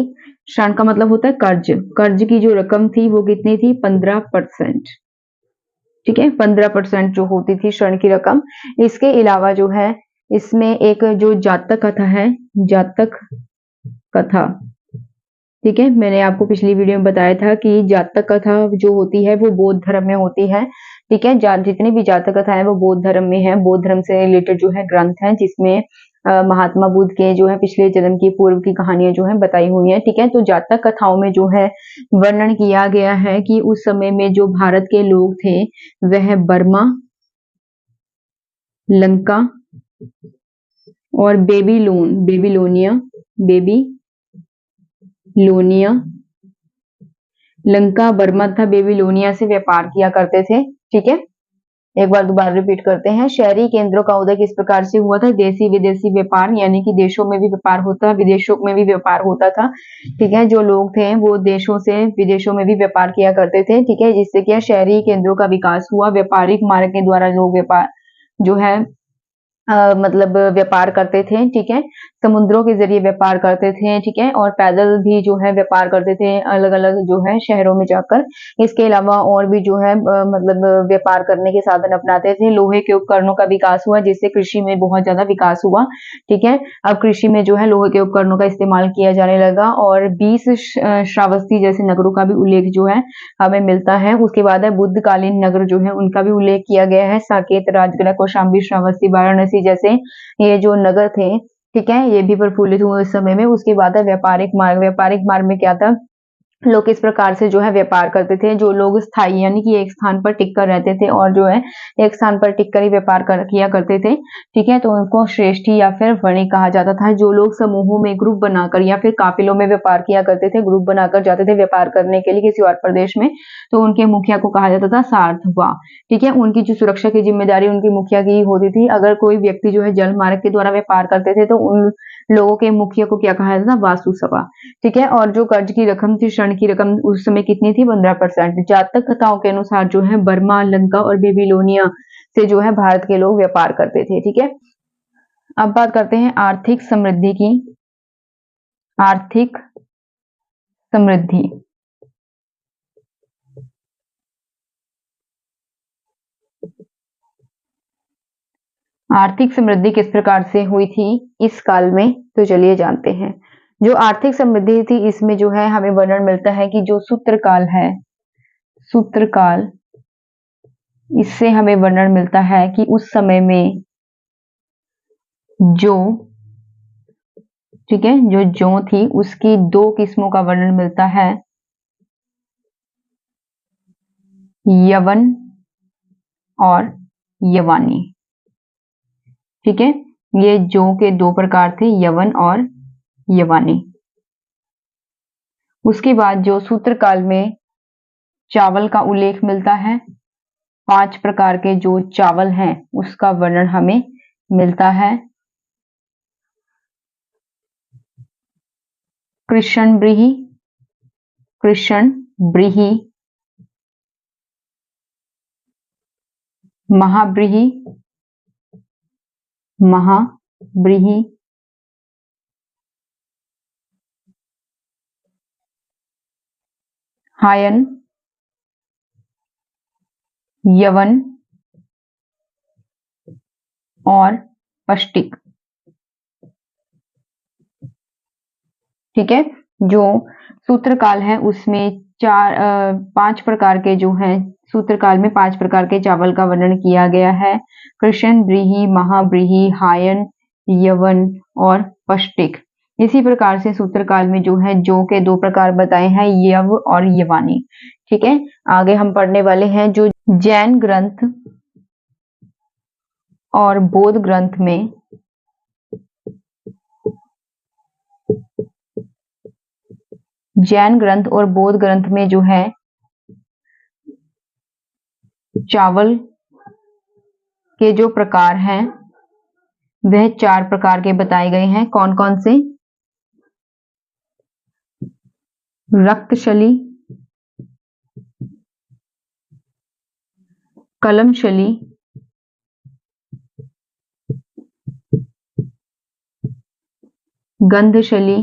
ऋण का मतलब होता है कर्ज, कर्ज की जो रकम थी वो कितनी थी, 15%, ठीक है, 15% जो होती थी ऋण की रकम। इसके अलावा जो है इसमें एक जो जातक कथा है, जातक कथा, ठीक है, मैंने आपको पिछली वीडियो में बताया था कि जातक कथा जो होती है वो बौद्ध धर्म में होती है, ठीक है। जितनी भी जातक कथा है वो बौद्ध धर्म में है, बौद्ध धर्म से रिलेटेड जो है ग्रंथ है, जिसमें महात्मा बुद्ध के जो है पिछले जन्म की पूर्व की कहानियां जो है बताई हुई है, ठीक है। तो जातक कथाओं में जो है वर्णन किया गया है कि उस समय में जो भारत के लोग थे वह बर्मा, लंका और बेबीलोनिया, लंका, बर्मा तथा बेबीलोनिया से व्यापार किया करते थे, ठीक है। एक बार दोबारा रिपीट करते हैं। शहरी केंद्रों का उदय किस प्रकार से हुआ था, देशी विदेशी व्यापार, यानी कि देशों में भी व्यापार होता, विदेशों में भी व्यापार होता था, ठीक है। जो लोग थे वो देशों से विदेशों में भी व्यापार किया करते थे, ठीक है, जिससे क्या शहरी केंद्रों का विकास हुआ। व्यापारिक मार्ग के द्वारा लोग व्यापार जो है मतलब व्यापार करते थे, ठीक है। समुद्रों के जरिए व्यापार करते थे, ठीक है, और पैदल भी जो है व्यापार करते थे अलग अलग जो है शहरों में जाकर। इसके अलावा और भी जो है मतलब व्यापार करने के साधन अपनाते थे। लोहे के उपकरणों का विकास हुआ, जिससे कृषि में बहुत ज्यादा विकास हुआ, ठीक है। अब कृषि में जो है लोहे के उपकरणों का इस्तेमाल किया जाने लगा, और 20 श्रावस्ती जैसे नगरों का भी उल्लेख जो है हमें मिलता है। उसके बाद है बुद्धकालीन नगर जो है उनका भी उल्लेख किया गया है। साकेत, राजगढ़, कौशाम्बी, श्रावस्ती, वाराणसी जैसे ये जो नगर थे, ठीक है, ये भी प्रफुल्लित हुए उस समय में। उसके बाद है व्यापारिक मार्ग में क्या था, लोग इस प्रकार से जो है व्यापार करते थे। जो लोग स्थायी यानी कि एक स्थान पर टिक कर रहते थे और जो है एक स्थान पर टिक कर ही व्यापार किया करते थे, ठीक है, तो उनको श्रेष्ठी या फिर वणिक कहा जाता था। जो लोग समूहों में ग्रुप बनाकर या फिर काफिलों में व्यापार किया करते थे, ग्रुप बनाकर जाते थे व्यापार करने के लिए किसी और प्रदेश में, तो उनके मुखिया को कहा जाता था सारथवा, ठीक है। उनकी जो सुरक्षा की जिम्मेदारी उनकी मुखिया की होती थी। अगर कोई व्यक्ति जो है जल मार्ग के द्वारा व्यापार करते थे, तो उन लोगों के मुखिया को क्या कहा जाता था, वासुसभा, ठीक है। और जो कर्ज की रकम थी, ऋण की रकम उस समय कितनी थी, 15%। जातक कथाओं के अनुसार जो है बर्मा, लंका और बेबीलोनिया से जो है भारत के लोग व्यापार करते थे, ठीक है। अब बात करते हैं आर्थिक समृद्धि की। आर्थिक समृद्धि, आर्थिक समृद्धि किस प्रकार से हुई थी इस काल में, तो चलिए जानते हैं। जो आर्थिक समृद्धि थी, इसमें जो है हमें वर्णन मिलता है कि जो सूत्रकाल है, सूत्रकाल, इससे हमें वर्णन मिलता है कि उस समय में जो, ठीक है, जो जौ थी उसकी दो किस्मों का वर्णन मिलता है, यवन और यवानी, ठीक है। ये जौ के दो प्रकार थे, यवन और यवानी। उसके बाद जो सूत्रकाल में चावल का उल्लेख मिलता है, 5 प्रकार के जो चावल हैं उसका वर्णन हमें मिलता है। कृष्ण ब्रीही, कृष्ण ब्रीही, महाब्रीही, महाब्रीही, हायन, यवन और पष्टिक, ठीक है। जो सूत्रकाल है उसमें 5 प्रकार के जो हैं, सूत्रकाल में 5 प्रकार के चावल का वर्णन किया गया है। कृष्ण ब्रीही, महाब्रीही, हायन, यवन और पष्टिक। इसी प्रकार से सूत्रकाल में जो है जौ के 2 प्रकार बताए हैं, यव और यवानी, ठीक है। आगे हम पढ़ने वाले हैं जो जैन ग्रंथ और बौद्ध ग्रंथ में जैन ग्रंथ और बौद्ध ग्रंथ में जो है चावल के जो प्रकार हैं वह 4 प्रकार के बताए गए हैं। कौन कौन से, रक्तशली, कलमशली, गंधशली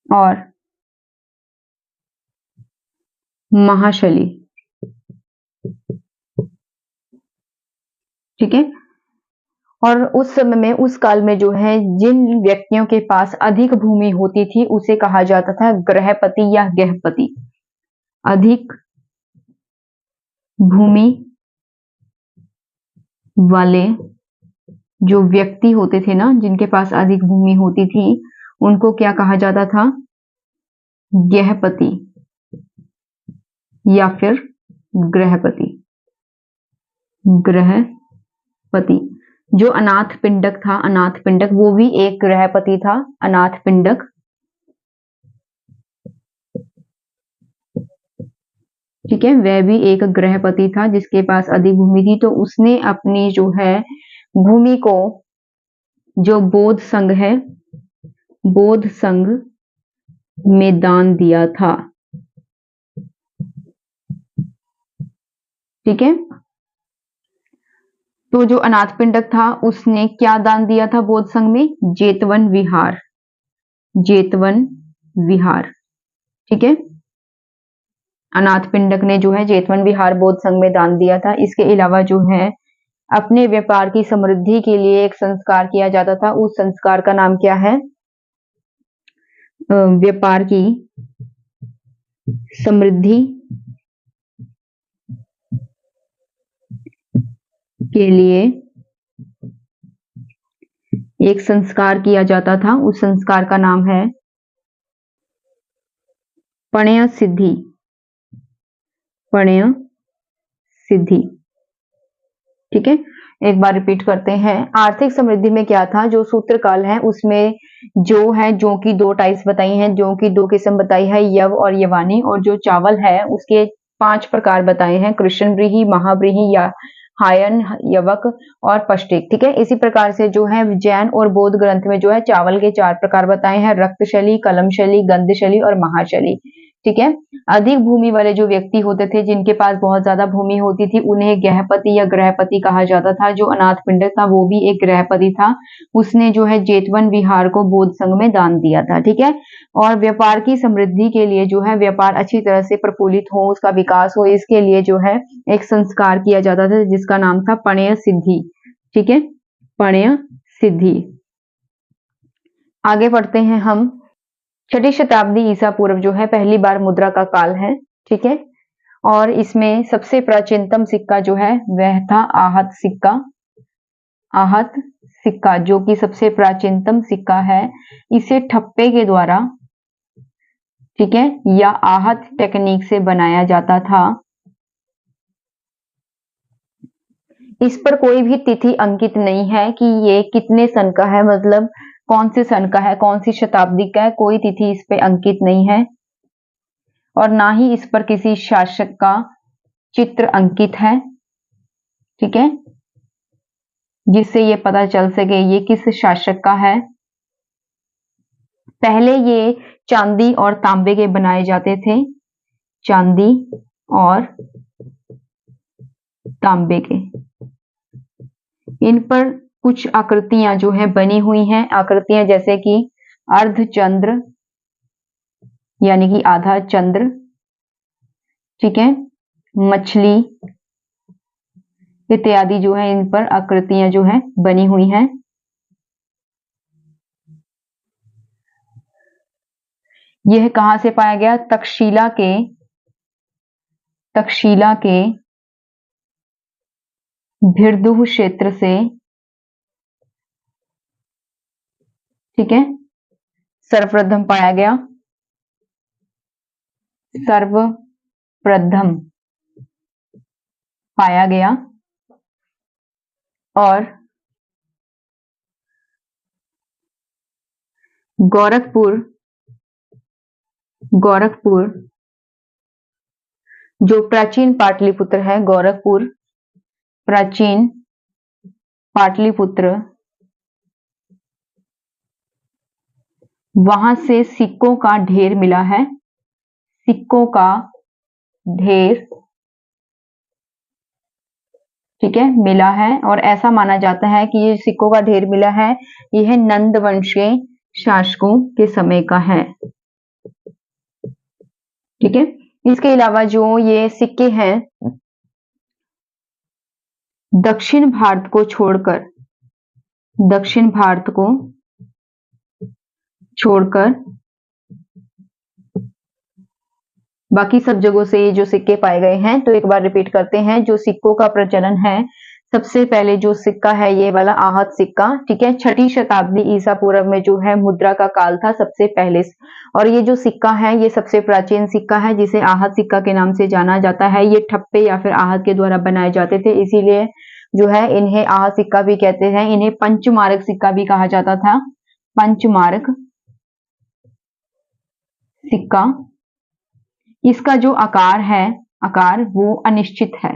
और महाशली, ठीक है। और उस समय में, उस काल में जो है जिन व्यक्तियों के पास अधिक भूमि होती थी उसे कहा जाता था गृहपति या गहपति। अधिक भूमि वाले जो व्यक्ति होते थे ना, जिनके पास अधिक भूमि होती थी, उनको क्या कहा जाता था, गृहपति या फिर गृहपति। गृहपति। जो अनाथ पिंडक था, अनाथ पिंडक वो भी एक गृहपति था, अनाथ पिंडक, ठीक है, वह भी एक गृहपति था जिसके पास अधिक भूमि थी। तो उसने अपनी जो है भूमि को, जो बौद्ध संघ है, बौद्ध संघ में दान दिया था, ठीक है। तो जो अनाथ पिंडक था उसने क्या दान दिया था बौद्ध संघ में? जेतवन विहार, जेतवन विहार। ठीक है, अनाथ पिंडक ने जो है जेतवन विहार बौद्ध संघ में दान दिया था। इसके अलावा जो है अपने व्यापार की समृद्धि के लिए एक संस्कार किया जाता था, उस संस्कार का नाम क्या है? व्यापार की समृद्धि के लिए एक संस्कार किया जाता था, उस संस्कार का नाम है पण्य सिद्धि, पण्य सिद्धि। ठीक है, एक बार रिपीट करते हैं। आर्थिक समृद्धि में क्या था? जो सूत्रकाल है उसमें जो है, जो की दो टाइप्स बताई हैं, जो की दो किस्म बताई है, यव और यवानी। और जो चावल है उसके 5 प्रकार बताए हैं, कृष्णव्रीहि, महाव्रीहि, या हायन, यवक और पष्टिक। ठीक है, इसी प्रकार से जो है जैन और बौद्ध ग्रंथ में जो है चावल के 4 प्रकार बताए हैं, रक्तशैली, कलमशैली, गंधशैली और महाशैली। ठीक है, अधिक भूमि वाले जो व्यक्ति होते थे, जिनके पास बहुत ज्यादा भूमि होती थी, उन्हें गृहपति या गृहपति कहा जाता था। जो अनाथ पिंडक था वो भी एक गृहपति था, उसने जो है जेतवन विहार को बौद्ध संघ में दान दिया था। ठीक है, और व्यापार की समृद्धि के लिए जो है व्यापार अच्छी तरह से प्रफुल्लित हो, उसका विकास हो, इसके लिए जो है एक संस्कार किया जाता था जिसका नाम था पण्य सिद्धि। ठीक है, पण्य सिद्धि। आगे बढ़ते हैं हम। 6ठी शताब्दी ईसा पूर्व जो है पहली बार मुद्रा का काल है। ठीक है, और इसमें सबसे प्राचीनतम सिक्का जो है वह था आहत सिक्का, आहत सिक्का जो कि सबसे प्राचीनतम सिक्का है। इसे ठप्पे के द्वारा, ठीक है, या आहत टेक्निक से बनाया जाता था। इस पर कोई भी तिथि अंकित नहीं है कि ये कितने सन का है, मतलब कौन से सन का है, कौन सी शताब्दी का है, कोई तिथि इस पे अंकित नहीं है। और ना ही इस पर किसी शासक का चित्र अंकित है। ठीक है, जिससे ये पता चल सके ये किस शासक का है। पहले ये चांदी और तांबे के बनाए जाते थे, चांदी और तांबे के। इन पर कुछ आकृतियां जो है बनी हुई हैं, आकृतियां जैसे कि अर्धचंद्र यानी कि आधा चंद्र, ठीक है, मछली इत्यादि जो है इन पर आकृतियां जो है बनी हुई हैं। यह कहां से पाया गया? तक्षशिला के, तक्षशिला के भिरदुह क्षेत्र से। ठीक है, सर्वप्रथम पाया गया, सर्वप्रथम पाया गया। और गोरखपुर, गोरखपुर जो प्राचीन पाटलिपुत्र है, गोरखपुर प्राचीन पाटलिपुत्र, वहां से सिक्कों का ढेर मिला है, सिक्कों का ढेर, ठीक है, मिला है। और ऐसा माना जाता है कि ये सिक्कों का ढेर मिला है, यह नंद वंश के शासकों के समय का है। ठीक है, इसके अलावा जो ये सिक्के हैं दक्षिण भारत को छोड़कर, दक्षिण भारत को छोड़कर बाकी सब जगहों से ये जो सिक्के पाए गए हैं। तो एक बार रिपीट करते हैं, जो सिक्कों का प्रचलन है, सबसे पहले जो सिक्का है ये वाला आहत सिक्का। ठीक है, 6ठी शताब्दी ईसा पूर्व में जो है मुद्रा का काल था सबसे पहले। और ये जो सिक्का है ये सबसे प्राचीन सिक्का है, जिसे आहत सिक्का के नाम से जाना जाता है। ये ठप्पे या फिर आहत के द्वारा बनाए जाते थे, इसीलिए जो है इन्हें आहत सिक्का भी कहते हैं। इन्हें पंचमार्क सिक्का भी कहा जाता था, पंचमार्क सिक्का। इसका जो आकार है, आकार वो अनिश्चित है,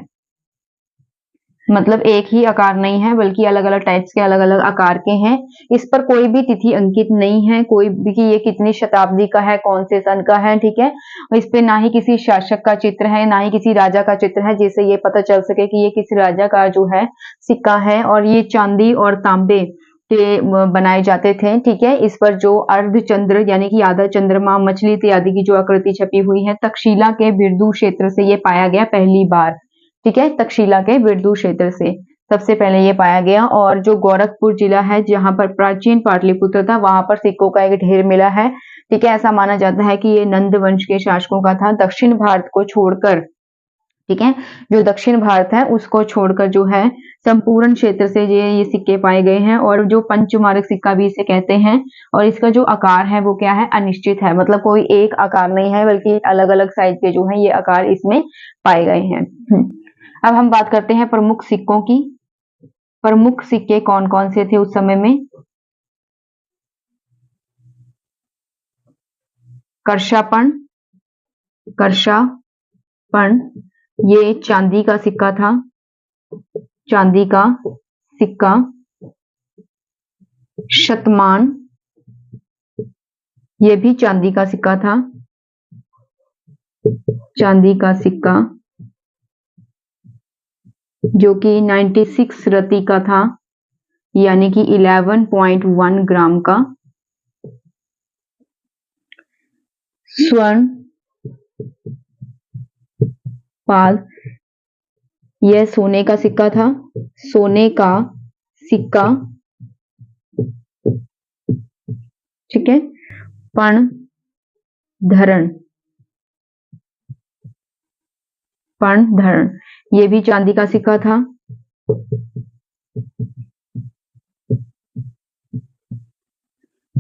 मतलब एक ही आकार नहीं है बल्कि अलग अलग टाइप्स के अलग अलग आकार के हैं। इस पर कोई भी तिथि अंकित नहीं है, कोई भी कि ये कितनी शताब्दी का है, कौन से सन का है, ठीक है। इस पे ना ही किसी शासक का चित्र है, ना ही किसी राजा का चित्र है, जिससे ये पता चल सके कि ये किसी राजा का जो है सिक्का है। और ये चांदी और तांबे के बनाए जाते थे, ठीक है। इस पर जो अर्धचंद्र यानी कि आधा चंद्रमा, मछली इत्यादि की जो आकृति छपी हुई है, तक्षशिला के बिरदू क्षेत्र से ये पाया गया पहली बार, ठीक है। तक्षशिला के बिरदू क्षेत्र से सबसे पहले ये पाया गया। और जो गोरखपुर जिला है जहां पर प्राचीन पाटलिपुत्र था, वहां पर सिक्कों का एक ढेर मिला है, ठीक है। ऐसा माना जाता है कि ये नंद वंश के शासकों का था, दक्षिण भारत को छोड़कर, ठीक है। जो दक्षिण भारत है उसको छोड़कर जो है संपूर्ण क्षेत्र से ये सिक्के पाए गए हैं। और जो पंचमार्क सिक्का भी इसे कहते हैं। और इसका जो आकार है वो क्या है, अनिश्चित है, मतलब कोई एक आकार नहीं है बल्कि अलग अलग साइज के जो है ये आकार इसमें पाए गए हैं। अब हम बात करते हैं प्रमुख सिक्कों की। प्रमुख सिक्के कौन कौन से थे उस समय में। करशापण, करशापण ये चांदी का सिक्का था, चांदी का सिक्का। शतमान ये भी चांदी का सिक्का था, चांदी का सिक्का जो कि 96 रति का था, यानी कि 11.1 ग्राम का। स्वर्ण पाद यह सोने का सिक्का था, सोने का सिक्का, ठीक है। पण धरण, पण धरण ये भी चांदी का सिक्का था।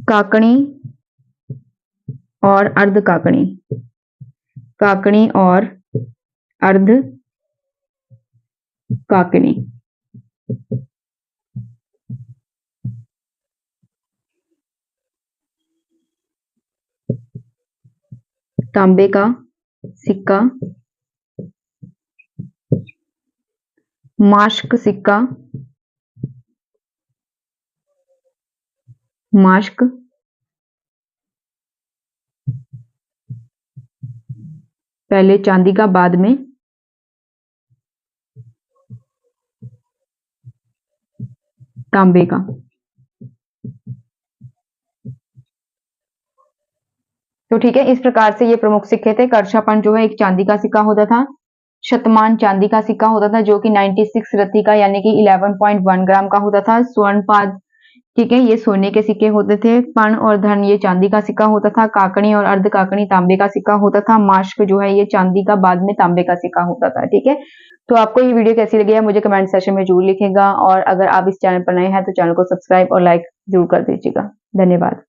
काकणी और अर्ध काकणी, काकणी और अर्ध काकणी। तांबे का सिक्का, मास्क सिक्का, मास्क पहले चांदी का बाद में तांबे का। तो ठीक है, इस प्रकार से ये प्रमुख सिक्के थे। करशापण जो है एक चांदी का सिक्का होता था। शतमान चांदी का सिक्का होता था जो कि 96 रत्ती का यानी कि 11.1 ग्राम का होता था। स्वर्णपाद, ठीक है, ये सोने के सिक्के होते थे। पण और धन ये चांदी का सिक्का होता था। काकणी और अर्ध काकणी तांबे का सिक्का होता था। मास्क जो है ये चांदी का बाद में तांबे का सिक्का होता था, ठीक है। तो आपको ये वीडियो कैसी लगी है मुझे कमेंट सेक्शन में जरूर लिखेगा। और अगर आप इस चैनल पर नए हैं तो चैनल को सब्सक्राइब और लाइक जरूर कर दीजिएगा। धन्यवाद।